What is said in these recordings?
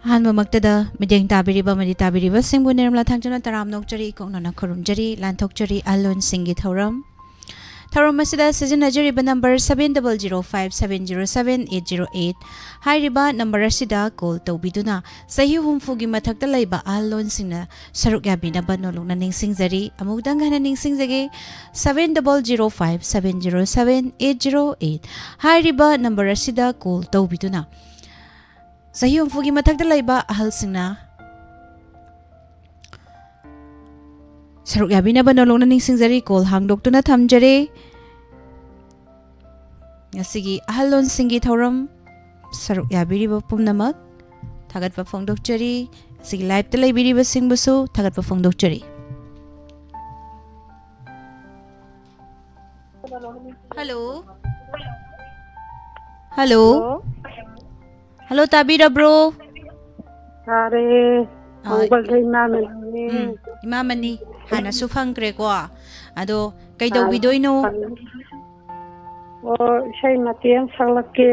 ꯑꯍꯥꯟꯕꯃꯛꯇꯗ ꯃꯤꯠꯌꯦꯡ ꯇꯥꯕꯤꯔꯤꯕ ꯑꯃꯗꯤ ꯇꯥꯕꯤꯔꯤꯕꯁꯤꯡꯕꯨ ꯅꯤꯔꯃꯂꯥ ꯊꯥꯡꯖꯅ ꯇꯔꯥꯝ ꯅꯣꯛꯆꯔꯤ ꯀꯣꯛꯅꯅ ꯈꯨꯔꯨꯝꯖꯔꯤ ꯂꯥꯟꯊꯣꯛꯆꯔꯤ ꯑꯍꯜꯂꯣꯟꯁꯤꯡꯒꯤ ꯊꯧꯔꯝ ꯑꯁꯤꯗ ꯁꯤꯖꯤꯟꯅꯖꯔꯤꯕ ꯅꯝꯕꯔ 7005707808 ꯍꯥꯏꯔꯤꯕ ꯅꯝꯕꯔ ꯑꯁꯤꯗ ꯀꯣꯜ ꯇꯧꯕꯤꯗꯨꯅ ꯆꯍꯤ 60ꯒꯤ ꯃꯊꯛꯇ ꯂꯩꯕ ꯑꯍꯜꯂꯣꯟꯁꯤꯡꯅ ꯁꯔꯨꯛ ꯌꯥꯕꯤꯅꯕ ꯅꯣꯂꯨꯛꯅ ꯅꯤꯡꯁꯤꯡꯖꯔꯤ ꯑꯃꯨꯛꯇꯪ ꯍꯟꯅ ꯅꯤꯡꯁꯤꯡꯖꯒꯦ 7005707808 ꯍꯥꯏꯔꯤꯕ ꯅꯝꯕꯔ ꯑꯁꯤꯗ ꯀꯣꯜ ꯇꯧꯕꯤꯗꯨꯅ ꯆꯍꯤ 60ꯒꯤ ꯃꯊꯛꯇ ꯂꯩꯕ ꯑꯍꯜꯁꯤꯡꯅ ꯁꯔꯨꯛ ꯌꯥꯕꯤꯅꯕ ꯅꯣꯂꯨꯛꯅ ꯅꯤꯡꯁꯤꯡꯖꯔꯤ ꯀꯣꯜ ꯍꯥꯡꯗꯣꯛꯇꯨꯅ ꯊꯝꯖꯔꯦ ꯉꯁꯤꯒꯤ ꯑꯍꯜꯂꯣꯟꯁꯤꯡꯒꯤ ꯊꯧꯔꯝ ꯁꯔꯨꯛ ꯌꯥꯕꯤꯔꯤꯕ ꯄꯨꯝꯅꯃꯛ ꯊꯥꯒꯠꯄ ꯐꯣꯡꯗꯣꯛꯆꯔꯤ ꯑꯁꯤꯒꯤ ꯂꯥꯏꯚꯇ ꯂꯩꯕꯤꯔꯤꯕꯁꯤꯡꯕꯨꯁꯨ ꯊꯥꯒꯠꯄ ꯐꯣꯡꯗꯣꯛꯆꯔꯤ ꯍꯜꯂꯣ ꯍꯜꯂꯣ Hello. ꯍꯜꯂꯣ ꯇꯥꯕꯤꯔꯕ꯭ꯔꯣ Tare. Uncle Imamani. ꯏꯃꯥꯃꯅꯤ ꯍꯥꯟꯅꯁꯨ ꯐꯪꯈ꯭ꯔꯦꯀꯣ ꯑꯗꯣ ꯀꯩꯗꯧꯕꯤꯗꯣꯏꯅꯣ Oh, saya mati yang salah ke.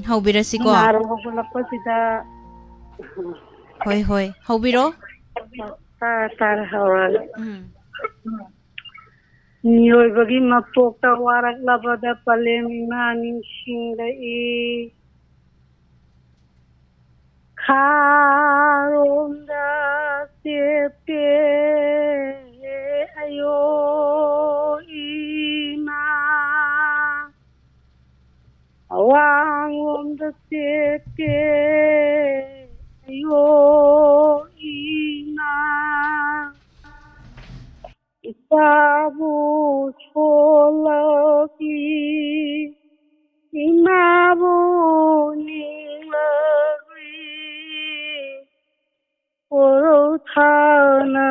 ꯍꯧꯕꯤꯔꯁꯤꯀꯣ Naruh apa sida. ꯍꯣꯏ ꯍꯣꯏ ꯍꯧꯕꯤꯔꯣ Tar hawal. ꯎꯝ Miyoybagi mapokta warak labada palem imaning singdai. Karonda tepe ayo ima awang onda tepe ayo ima itabu cholaki imabu nilagri Orotana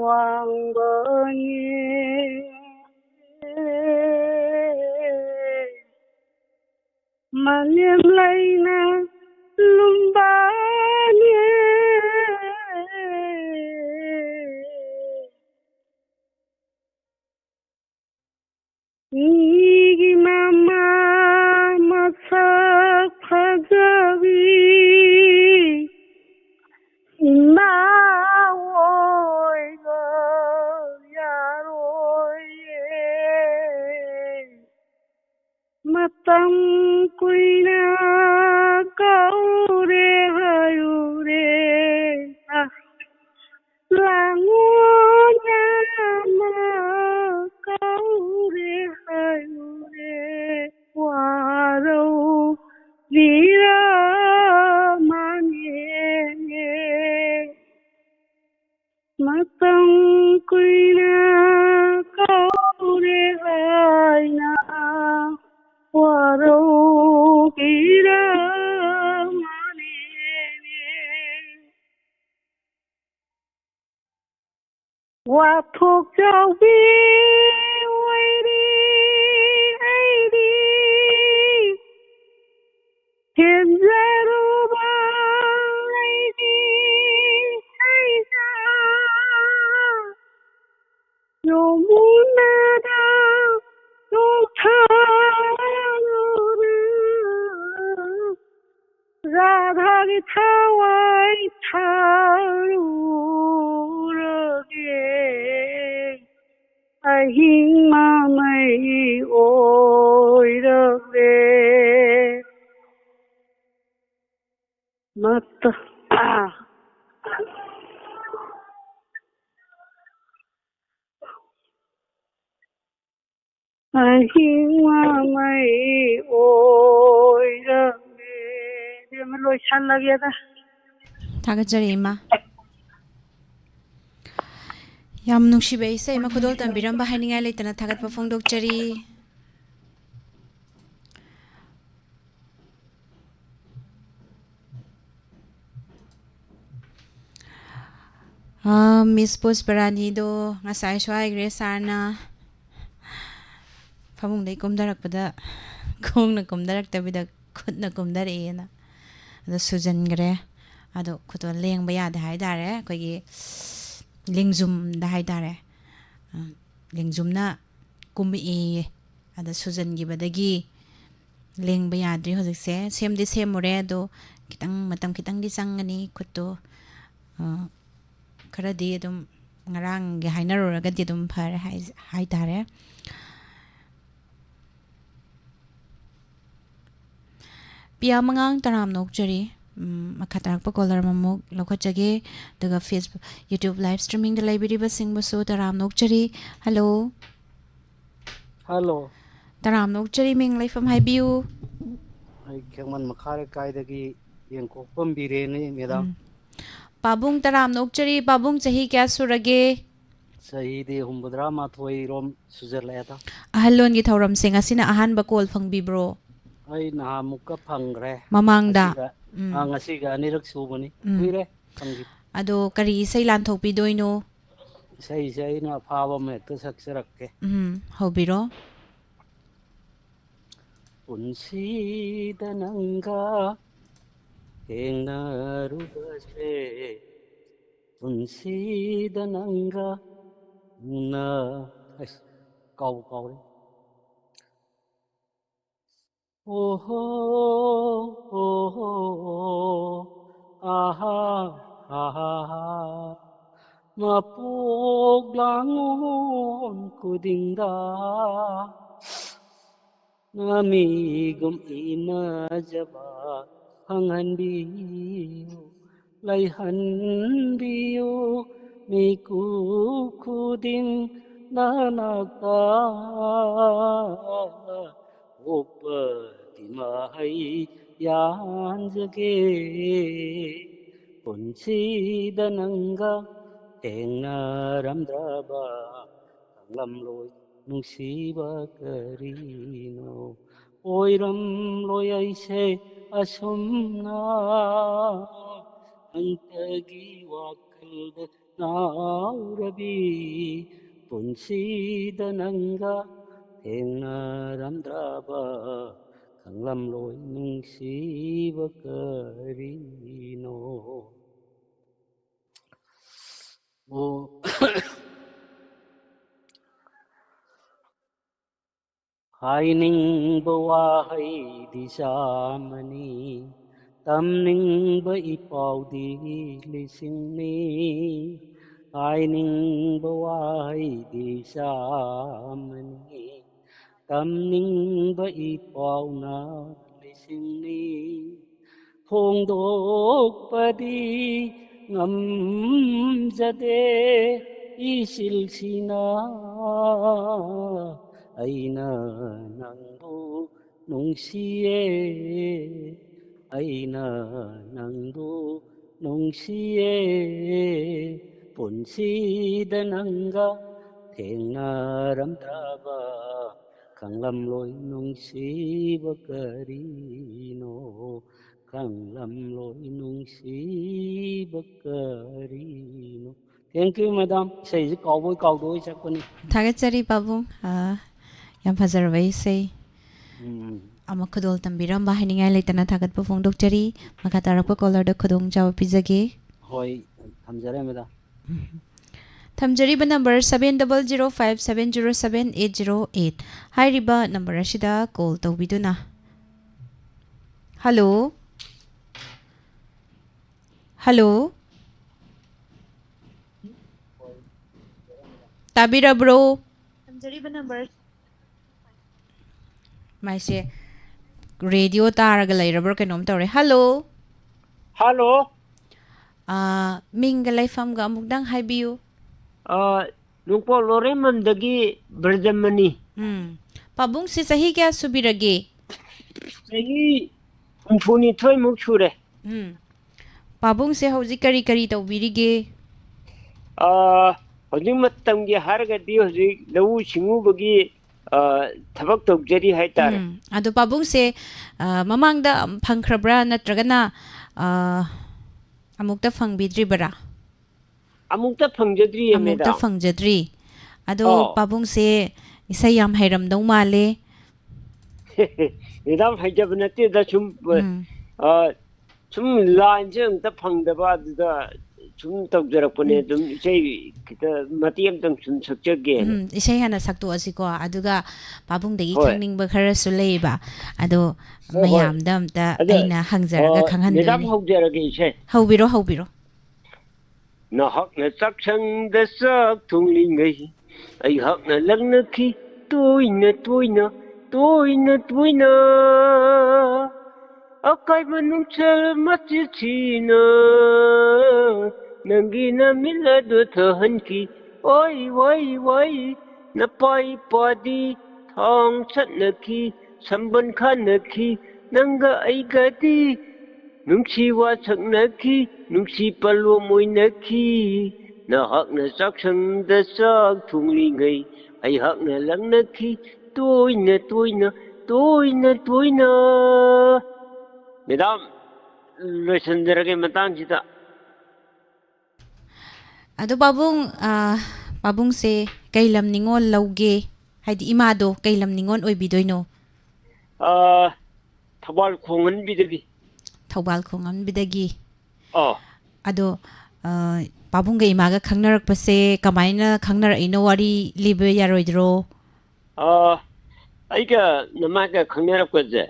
wangbani Malim laina lumbani Nigi mama masak pagawi Matam kuina kaure hayure langunya ma kaure hayure warau vira manye Matam kuina kaure hayna warau vira manye Wathok jau bi wairi airi Kenzaru baidi aida Yomunada yotharuru Radha githawai tharurage Ahing mamai oirage Mata Ahing mamai oirage Dia meloisan lagi ada ꯊꯥꯒꯠꯆꯔꯤ ꯏꯃꯥ ꯌꯥꯝ ꯅꯨꯡꯁꯤꯕ ꯏꯁꯩ ꯑꯃ ꯈꯨꯗꯣꯜ ꯇꯝꯕꯤꯔꯝꯕ ꯍꯥꯏꯅꯤꯡꯉꯥꯏ ꯂꯩꯇꯅ ꯊꯥꯒꯠꯄ ꯐꯣꯡꯗꯣꯛꯆꯔꯤ ꯃꯤꯁ ꯄꯨꯁꯄꯔꯥꯅꯤꯗꯣ ꯉꯁꯥꯏꯁꯨ ꯍꯥꯏꯈ꯭ꯔꯦ ꯁꯥꯔꯅ ꯐꯃꯨꯡꯗꯩ ꯀꯨꯝꯊꯔꯛꯄꯗ ꯈꯣꯡꯅ ꯀꯨꯝꯊꯔꯛꯇꯕꯤꯗ ꯈꯨꯠꯅ ꯀꯨꯝꯊꯔꯛꯑꯦꯅ ꯑꯗꯣ ꯁꯨꯖꯟꯈ꯭ꯔꯦ ꯑꯗꯣ ꯈꯨꯠꯇꯣ ꯂꯦꯡꯕ ꯌꯥꯗꯦ ꯍꯥꯏꯇꯥꯔꯦ ꯑꯩꯈꯣꯏꯒꯤ ꯂꯦꯡꯖꯨꯝꯗ ꯍꯥꯏꯇꯥꯔꯦ ꯂꯦꯡꯖꯨꯝꯅ ꯀꯨꯝꯃꯛꯑꯦꯌꯦ ꯑꯗ ꯁꯨꯖꯟꯈꯤꯕꯗꯒꯤ ꯂꯦꯡꯕ ꯌꯥꯗ꯭ꯔꯤ ꯍꯧꯖꯤꯛꯁꯦ ꯁꯦꯝꯗꯤ ꯁꯦꯝꯃꯨꯔꯦ ꯑꯗꯣ kitang matam kitang di sangani khutto kharadi adum ngarang ge hainaruraga di dum phare hai tare pia mangang taram nokjari makatarak pa caller mamuk lokachage daga Facebook YouTube live streaming da library ba singbaso taram nokjari hello Hello. taram nokjari ming laifam haibiu I Kangman Makare Kaidagi Yankopam Birene, Madam. pabung taram nokjari pabung chahi kya surage Sahidi Humbudra Mathoi Rom Suzerleta. ahalon gi thoram sing asina ahan ba call fangbibro I Nahamuka Pangre. mamangda Angasiga Nirak Subani. Vire Pangi. ado kari sei lan thokpi doino Say na Pava Met Saksarake. hobiro Unsi Dananga Engarubase. Unsi Dananga Na Kau. Oh, oh, oh, aha, aha, mapuglangon kudinda, namigum inajaba, hangandiyo, layhandiyo, miku kuding nanagta. Opati mahai yanjage punsi dananga tengna ramdraba kanglam loy nungsiba karino oiram loy aise asumna antagi wakalda naurabi punsi dananga Tengna ramdraba kanglam loy nungsiba karino. Oh, haining bawahay di samani, tamning ba ipaw di lising ni. Haining bawahay di samani. Tamning ba ipaw na lising ni Phongdok padi ngamjade isilsina Aina nangbu nungsiye Aina nangbu nungsiye Punsida nangga Tengnaramdaba Kanglam loy nungsiba karino Kanglam loy nungsiba karino. Thank you, madam. Say cowboy sakuni. thagachari pabung yam phazarwai sei ama khudol tambiram ba hiningai leitana thagat pa phongdokchari makatarak pa caller da khudong jaw pijage Hoy, hamjare madam. Thamjariba number 7005707808 hairiba number ashida call tawbiduna hello hello tabira bro thamjariba number maise radio taraga lairabro kenom tawre hello Hello. minga laifam ga amukdang haibiu Nungpo Loreman dagi Berdamani. pabung si sahi kya subirage Sahi Umpuni Toy Mukshure. pabung se hauji kari kari tawbirige Hojing Matamgi Hargadi Hoji Lawu Singu Bagi Tabak Tokjari Haitar. ado pabung se mamangda phangkhrabra natragana amukta phangbidribara Amukta Pangjadri amukta Meda. phangjadri ado pabung se isai yam hairam dau male Nidam Hajabnati da Sum Line Jung the Pangdaba the ꯁꯨꯝ ꯇꯧꯖꯔꯛꯄꯅꯦ ꯑꯗꯨꯝ ꯏꯁꯩ ꯈꯤꯇ ꯃꯇꯦꯛ ꯑꯃꯇꯪ ꯁꯨꯝ ꯁꯛꯆꯒꯦꯅ isay hana sakto asiko aduga pabung degi ꯍꯣꯏ khangning ba khara su leiba ado ꯍꯣꯏ ꯍꯣꯏ mayam dam ta ꯑꯗ aina hangjaraga ꯃꯦꯗꯥꯝ khanghandoini ꯍꯧꯖꯔꯒꯦ ꯏꯁꯩ hawbiro hawbiro ꯅꯍꯥꯛꯅ ꯆꯥꯛꯁꯪꯗ ꯆꯥꯛ ꯊꯣꯡꯂꯤꯉꯩ ꯑꯩꯍꯥꯛꯅ ꯂꯛꯅꯈꯤ ꯇꯣꯏꯅ ꯇꯣꯏꯅ ꯇꯣꯏꯅ ꯇꯣꯏꯅ ꯑꯀꯥꯏꯕ ꯅꯨꯡꯁꯜ ꯃꯆꯤꯠꯁꯤꯅ ꯅꯪꯒꯤ ꯅꯃꯤꯠ ꯑꯗꯨ ꯊꯍꯟꯈꯤ ꯋꯥꯏ ꯋꯥꯏ ꯋꯥꯏ ꯅꯄꯥ ꯏꯄꯥꯗꯤ ꯊꯥꯡ ꯁꯠꯅꯈꯤ ꯁꯝꯕꯟ ꯈꯥꯅꯈꯤ ꯅꯪꯒ ꯑꯩꯒꯗꯤ ꯅꯨꯡꯁꯤ ꯋꯥꯁꯛꯅꯈꯤ ꯅꯨꯡꯁꯤ ꯄꯜꯂꯣꯝ ꯑꯣꯏꯅꯈꯤ ꯅꯍꯥꯛꯅ ꯆꯥꯛꯁꯪꯗ ꯆꯥꯛ ꯊꯣꯡꯂꯤꯉꯩ ꯑꯩꯍꯥꯛꯅ ꯂꯛꯅꯈꯤ ꯇꯣꯏꯅ ꯇꯣꯏꯅ ꯇꯣꯏꯅ ꯇꯣꯏꯅ ꯃꯦꯗꯥꯝ ꯂꯣꯏꯁꯤꯟꯖꯔꯒꯦ ꯃꯇꯥꯡꯁꯤꯗ ado pabung pabung se kailam ningol lauge haidi imado kailam ningon oibidoino Thoubal ꯈꯣꯡꯍꯟꯕꯤꯗꯒꯤ thawbal khongam bidagi ꯑꯣ ado pabung ga imaga khangnarak pase kamaina khangnar ino wari libe yaroidro ꯑꯩꯒ ꯅꯃꯥꯒ ꯈꯪꯅꯔꯛꯄꯁꯦ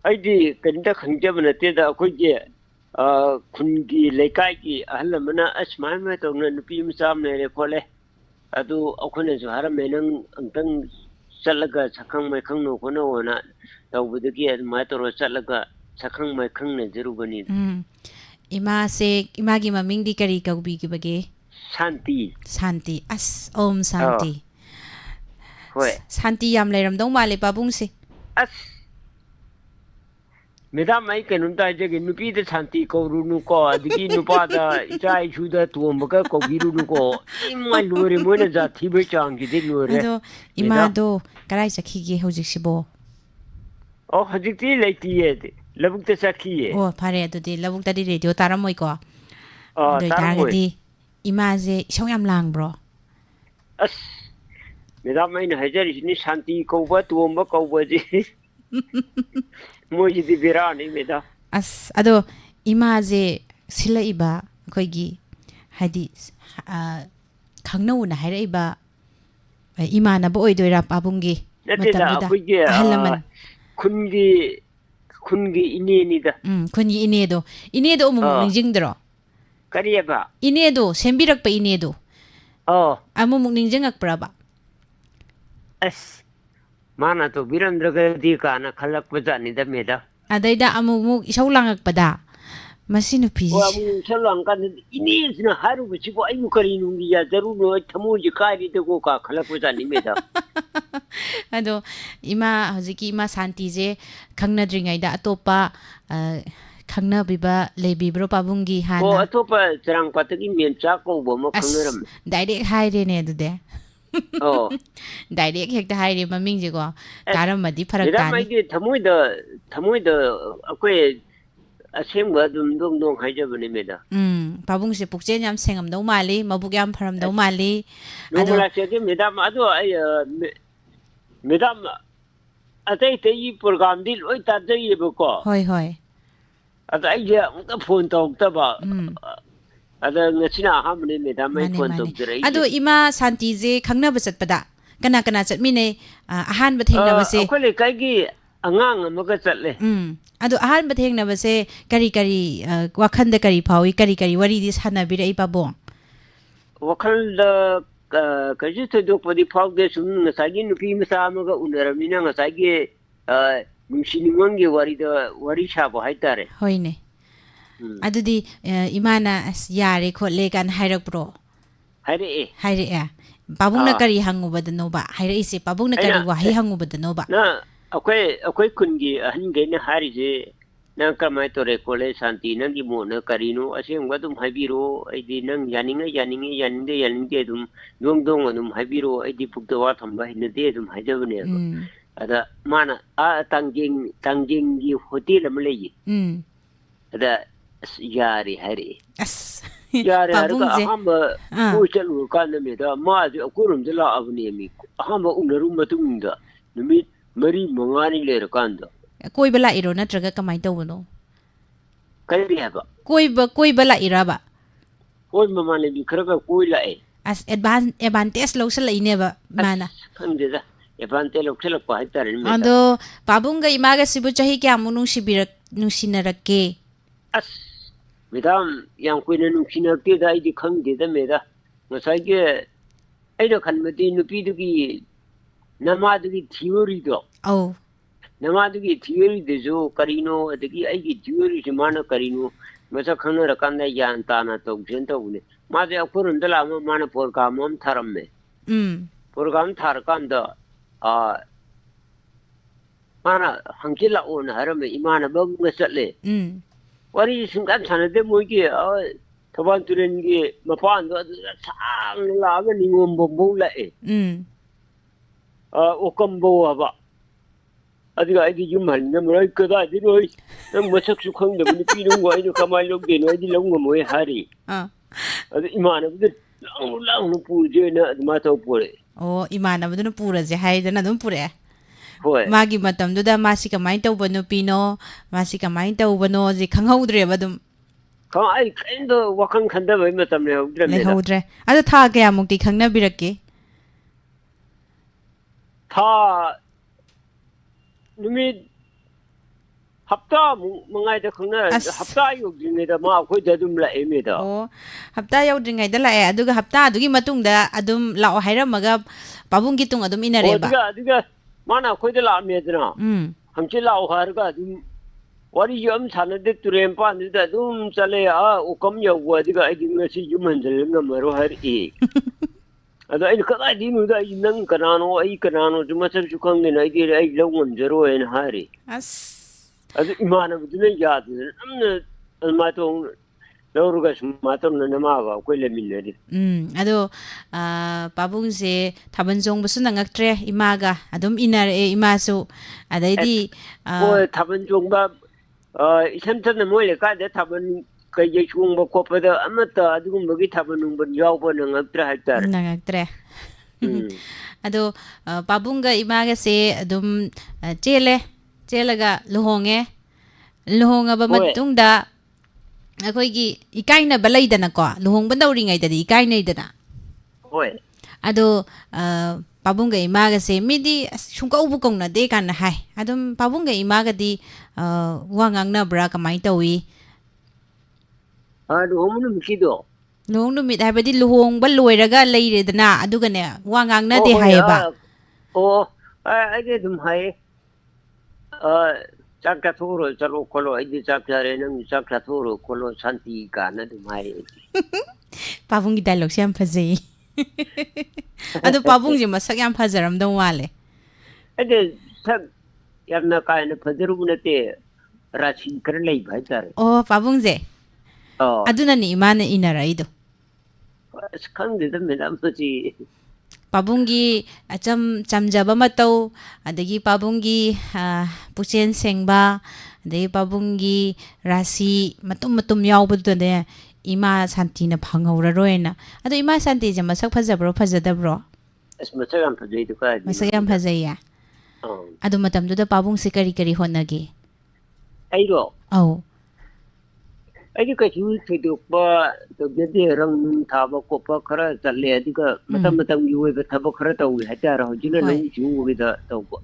ꯑꯩꯗꯤ ꯀꯔꯤꯝꯇ ꯈꯪꯖꯕ ꯅꯠꯇꯦꯗ ꯑꯩꯈꯣꯏꯒꯤ ꯈꯨꯟꯒꯤ ꯂꯩꯀꯥꯏꯒꯤ ꯑꯍꯜ ꯑꯃꯅ ꯑꯁꯨꯃꯥꯏꯅ ꯇꯧꯅ ꯅꯨꯄꯤ ꯃꯆꯥ ꯑꯃ ꯂꯩꯔꯦ ꯈꯣꯠꯂꯦ ꯑꯗꯨ ꯑꯩꯈꯣꯏꯅꯁꯨ ꯍꯥꯏꯔꯝꯃꯦ ꯅꯪ ꯑꯝꯇꯪ ꯆꯠꯂꯒ ꯁꯛꯈꯪ ꯃꯥꯏꯈꯪꯅ ꯈꯣꯠꯅꯧꯅ ꯇꯧꯕꯗꯒꯤ ꯑꯗꯨꯃꯥꯏꯅ ꯇꯧꯔ ꯆꯠꯂꯒ ꯁꯛꯈꯪ ꯃꯥꯏꯈꯪꯅꯖꯔꯨꯕꯅꯤꯗ ima se imagi mamingdi kari kaubigibage ꯁꯥꯟꯇꯤ shanti as om shanti ꯍꯣꯏ shanti yam leiramdau male pabung se ꯑꯁ ꯃꯦꯗꯥꯝ ꯑꯩ ꯀꯩꯅꯣꯝꯇ ꯍꯥꯏꯖꯒꯦ ꯅꯨꯄꯤꯗ ꯁꯥꯟꯇꯤ ꯀꯧꯔꯨꯅꯨꯀꯣ ꯑꯗꯒꯤ ꯅꯨꯄꯥꯗ ꯏꯆꯥ ꯏꯁꯨꯗ ꯇꯣꯝꯕꯒ ꯀꯧꯕꯤꯔꯨꯅꯨꯀꯣ ꯏꯃꯥꯏ ꯂꯣꯏꯔꯦ ꯃꯣꯏꯅ ꯖꯥꯠ ꯊꯤꯕꯩ ꯆꯥꯡꯁꯤꯗꯤ ꯂꯣꯏꯔꯦ ado madam imado karai chakhige hojiksibo ꯑꯣ ꯍꯧꯖꯤꯛꯇꯤ ꯂꯩꯇꯤꯌꯦ ꯂꯧꯕꯨꯛꯇ ꯆꯠꯈꯤꯌꯦ oh phare adudi labuk tadi radio taramoi ko doi ꯇꯥꯔꯝꯃꯣꯏ targadi imaje isau yam langbro ꯑꯁ ꯃꯦꯗꯥꯝ ꯑꯩꯅ ꯍꯥꯏꯖꯔꯤꯁꯤꯅꯤ ꯁꯥꯟꯇꯤ ꯀꯧꯕ ꯇꯣꯝꯕ ꯀꯧꯕꯁꯤ ꯃꯣꯏꯁꯤꯗꯤ ꯕꯦꯔꯥꯅꯤ madam as ado imaje silaiba akoigi haidi khangnauna hairaiba imana ba oidoira pabungi ꯅꯠꯇꯦꯗ ꯑꯩꯈꯣꯏꯒꯤ ꯈꯨꯟꯒꯤ ꯏꯅꯦꯅꯤꯗ khungi inedo umumuk ningjingdro ꯀꯔꯤꯑꯕ inedo sembirakpa inedo amumuk ningjingakpraba ꯑꯁ ꯃꯥꯅ ꯇꯧꯕꯤꯔꯝꯗ꯭ꯔꯒꯗꯤ ꯀꯥꯅ ꯈꯜꯂꯛꯄꯖꯥꯠꯅꯤꯗ madam adaida amumuk isau langakpada masi nupi ꯑꯃꯨꯛ ꯁꯜꯂꯥꯡꯀꯥꯟꯗꯗꯤ ꯏꯅꯦꯁꯤꯅ ꯍꯥꯏꯔꯨꯕꯁꯤꯕꯨ ꯑꯩꯕꯨ ꯀꯔꯤ ꯅꯨꯡꯒꯤ ꯌꯥꯖꯔꯨꯅꯣ ꯑꯩ ꯊꯃꯣꯏꯁꯦ ꯀꯥꯏꯔꯤꯗꯀꯣ ꯀꯥ ꯈꯜꯂꯛꯄꯖꯥꯠꯅꯤ madam ado ima hojiki ima shanti je khangnadringaida atopa khangnabiba leibibro pabungi ꯑꯣ hana ꯑꯇꯣꯞꯄ ꯆꯔꯥꯡꯄꯥꯠꯇꯒꯤ ꯃꯦꯝꯆꯥ ꯀꯧꯕ ꯑꯃ ꯈꯪꯅꯔꯝꯃꯦ direct hairene adude ꯑꯣ direct hekta haire mamingje ko taramadi farak madam tani ꯑꯩꯗꯤ ꯊꯃꯣꯏꯗ ꯑꯩꯈꯣꯏ ꯑꯁꯦꯡꯕ ꯑꯗꯨꯝ ꯗꯣꯡ ꯗꯣꯡ ꯍꯥꯏꯖꯕꯅꯤ madam pabungse pukchen yam sengamdau mali mabuk yam pharamdau mali ꯅꯣꯡꯃ ꯂꯥꯛꯆꯒꯦ ꯃꯦꯗꯥꯝ ꯑꯗꯣ ꯑꯩ ꯃꯦꯗꯥꯝ ꯑꯇꯩ ꯑꯇꯩꯒꯤ ꯄ꯭ꯔꯣꯒꯥꯝꯗꯤ ꯂꯣꯏ ꯇꯥꯖꯩꯌꯦꯕꯀꯣ hoi hoi ꯑꯗ ꯑꯩꯁꯦ ꯑꯃꯨꯛꯇ ꯐꯣꯟ ꯇꯧꯔꯛꯇꯕ ꯑꯗ ꯉꯁꯤꯅ ꯑꯍꯥꯟꯕꯅꯤ ꯃꯦꯗꯥꯝ ꯑꯩ ꯐꯣꯟ ꯇꯧꯖꯔꯛꯏꯁꯦ ado ima shanti je khangnaba chatpada kana kana chatmine ahanba thengnabase ꯑꯩꯈꯣꯏ ꯂꯩꯀꯥꯏꯒꯤ ꯑꯉꯥꯡ ꯑꯃꯒ ꯆꯠꯂꯦ ado ahanba thengnabase kari kari wakhanda kari phawi kari wari di sanabirai pabong ꯋꯥꯈꯜꯗ ꯀꯩꯁꯨ ꯊꯣꯏꯗꯣꯛꯄꯗꯤ ꯐꯥꯎꯗꯦ ꯁꯨꯝ ꯉꯁꯥꯏꯒꯤ ꯅꯨꯄꯤ ꯃꯆꯥ ꯑꯃꯒ ꯎꯅꯔꯕꯅꯤꯅ ꯉꯁꯥꯏꯒꯤ ꯅꯨꯡꯁꯤ ꯅꯨꯡꯉꯣꯟꯒꯤ ꯋꯥꯔꯤꯗ ꯋꯥꯔꯤ ꯁꯥꯕ ꯍꯥꯏꯇꯥꯔꯦ hoine adudi imana yare khotle kan hairakpro ꯍꯥꯏꯔꯛꯑꯦ pabungna kari hangubadanoba hairaise pabungna kari wahi hangubadanoba na ꯑꯩꯈꯣꯏ ꯈꯨꯟꯒꯤ ꯑꯍꯟꯈꯩꯅ ꯍꯥꯏꯔꯤꯁꯦ ꯅꯪ ꯀꯃꯥꯏꯅ ꯇꯧꯔꯦ ꯈꯣꯠꯂꯦ ꯁꯥꯟꯇꯤ ꯅꯪꯒꯤ ꯃꯣꯠꯅ ꯀꯔꯤꯅꯣ ꯑꯁꯦꯡꯕ ꯑꯗꯨꯝ ꯍꯥꯏꯕꯤꯔꯣ ꯑꯩꯗꯤ ꯅꯪ ꯌꯥꯅꯤꯡꯉꯦ ꯌꯥꯅꯤꯡꯗꯦ ꯑꯗꯨꯝ ꯗꯣꯡ ꯑꯗꯨꯝ ꯍꯥꯏꯕꯤꯔꯣ ꯑꯩꯗꯤ ꯄꯨꯛꯇ ꯋꯥ ꯊꯝꯕ ꯍꯩꯅꯗꯦ ꯑꯗꯨم ꯍꯥꯏꯖꯕꯅꯦꯕ ꯑꯗ ꯃꯥꯅ ꯇꯥꯡꯖꯦꯡꯒꯤ ꯍꯣꯇꯦꯜ ꯑꯃ ꯂꯩꯌꯦ ꯑꯗ ꯑꯁ ꯌꯥꯔꯦ ꯍꯥꯏꯔꯛꯑꯦ ꯌꯥꯔꯦ ꯍꯥꯏꯔꯒ ꯑꯍꯥꯟꯕ ꯀꯣꯏ ꯆꯠꯂꯨꯔꯀꯥꯟꯗ ꯃꯦꯗꯥꯝ ꯃꯥꯁꯦ ꯑꯩꯈꯣꯏꯔꯣꯝꯗ ꯂꯥꯛꯑꯕꯅꯦꯃꯤ ꯑꯍꯥꯟꯕ ꯎꯅꯔꯨ ꯃꯇꯨꯡꯗ ꯅꯨꯃꯤꯠ 4-5 ꯂꯩꯔꯀꯥꯟꯗ koiba lairo natraga kamai tawno Kari haba. Koi ba la iraba. Koi mamane bi kharaga koi la e. As advantage lo sa la ineba mana. Khangde da. Evante lo khela pa haitar ni me. Ado pabunga imaga sibu chahi kya munung sibirak nusinarak As Madam yang kuina nung sinakti da idi khangde da me da. Ngasai ke aida khanmati nupi du ki nama du ki theory do. Oh. Nama du ki theory de jo karino adagi ai ki theory simana karino masa khana rakanda yan ta na to jenta une. Ma de akurun dala ma mana program am tharam me. Program thar kanda mana hangchila on haram imana bang ngasale. Wari singkat sana de mogi taban turen gi mapan do sang la ga ningom bombo la e. Okambo aba. Adiga ai gi jumal na murai kada di roi. Nam masak su khang de ni pi nung wai do kamai lok de no di long mo hari. Adi imana bu lang no pu je na ma to pore. Oh, imana bu no pura je hai da na dum pure. Hoi. Magi matam du da masi kamai tau banu pino, masi kamai tau bano je khanghaudre badum. Ka ai kaindo wakan khanda bai matam le hodre me. Le hodre. Ado tha kaya mukti khangna birakke. Tha numit hafta mangai da khangna hafta yu dine da ma khoi da dum la eme da. Oh, hafta yau dringai da la e aduga hafta adugi matung da adum lao hairamaga pabung gitung adum inare ba. Adiga mana khoi da la me dna. Hamchi lao har ga dum wari yam sana de turem pa ni da dum chale ukam ya wa diga ai ngasi yuman jal ngamaro har e. Ada ai kada di nu da nang kanano ai kanano juma sab chukang ne ai de ai lawon jaro en hari. As. Ada imana budune yaad ne amna almatong lawruga smatom na nama ko le minne. Ado pabung se tabanjong busu nangaktre imaga adum inar e imasu adaidi ko tabanjong ba isamtan mo le ka de taban kai je chung ba ko pa da amata adugum bagi taban nung ban yaw ba nangaktre haltar. Nangaktre. Ado pabunga imaga se adum chelaga luhonga ba matungda akoigi ikaina balaidana ko luhong bandauringai dadi ikaina idana. Hoi. Ado pabunga imaga se midi sungka ubu kong na de kan hai adum pabunga imaga di wangang na bra kamai tawi. Luhong nu kido. Luhong nu mit hai badi luhong ba loiraga leiredana aduga ne wangang na de hai ba. Ai de dum hai Chakra thoro chalo kolo ai de chakra re nang chakra thoro kolo santi ka na dum hai. Pabungi dialogue siam phazei. Ado pabung je masak yam phajaram dong wale. Ade sak yamna ka na phajaru na te rachi kar lei bhai tar. Oh pabung je. Aduna ni imana inara ido. Khang de da me dam chi. Pabungi chamjaba matau adagi pabungi puchen sengba adagi pabungi rasi matum yaubadu de ima santi na phangawra roena ado ima santi je masak phajabro phajadabro masak yam phajai du ka masak yam phajaya ado matam du da pabung se kari honage ai ro ai ka chu thidu pa to de rang tha ba ko pa khara challe adiga matam yu we ba ba khara taw ha ta ro jina nang chu we da taw ko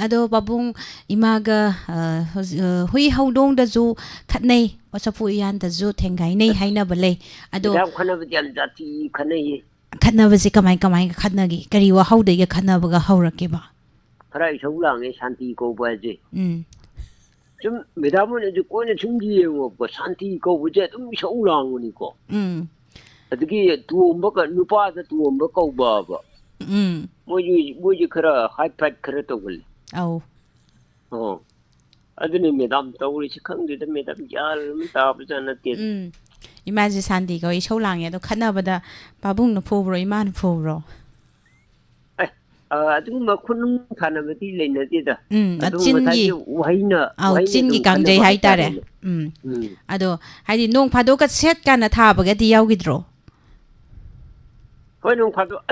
ado pabung imaga hui haudong da zu khatnei wasapu yan da zu thengai nei haina bale ado khana ba jan jati khanai khatna ba se kamai khatnagi kari wa haude ge khatna ba ga haurake ba khara isau lang e shanti ko ba je 좀 메다문에 이제 꼬네 중기에 뭐 산티 거 부제 좀 쇼랑으니까 어떻게 두엄버가 누파다 두엄버가 오바바 뭐지 그라 하이팟 그랬다 걸 아우 아드니 메담 떠우리 시康데다 메담 얄 따부잖아 때 이마지 산디 거 이 쇼랑에도 칸나보다 바붕노 포브로 이만 포브로 adung ma khunung thana mati leina ti da chingi waina chingi kangjai hai tare ado haidi nong phado ka set kana tha baga di yaugidro hoi nong phado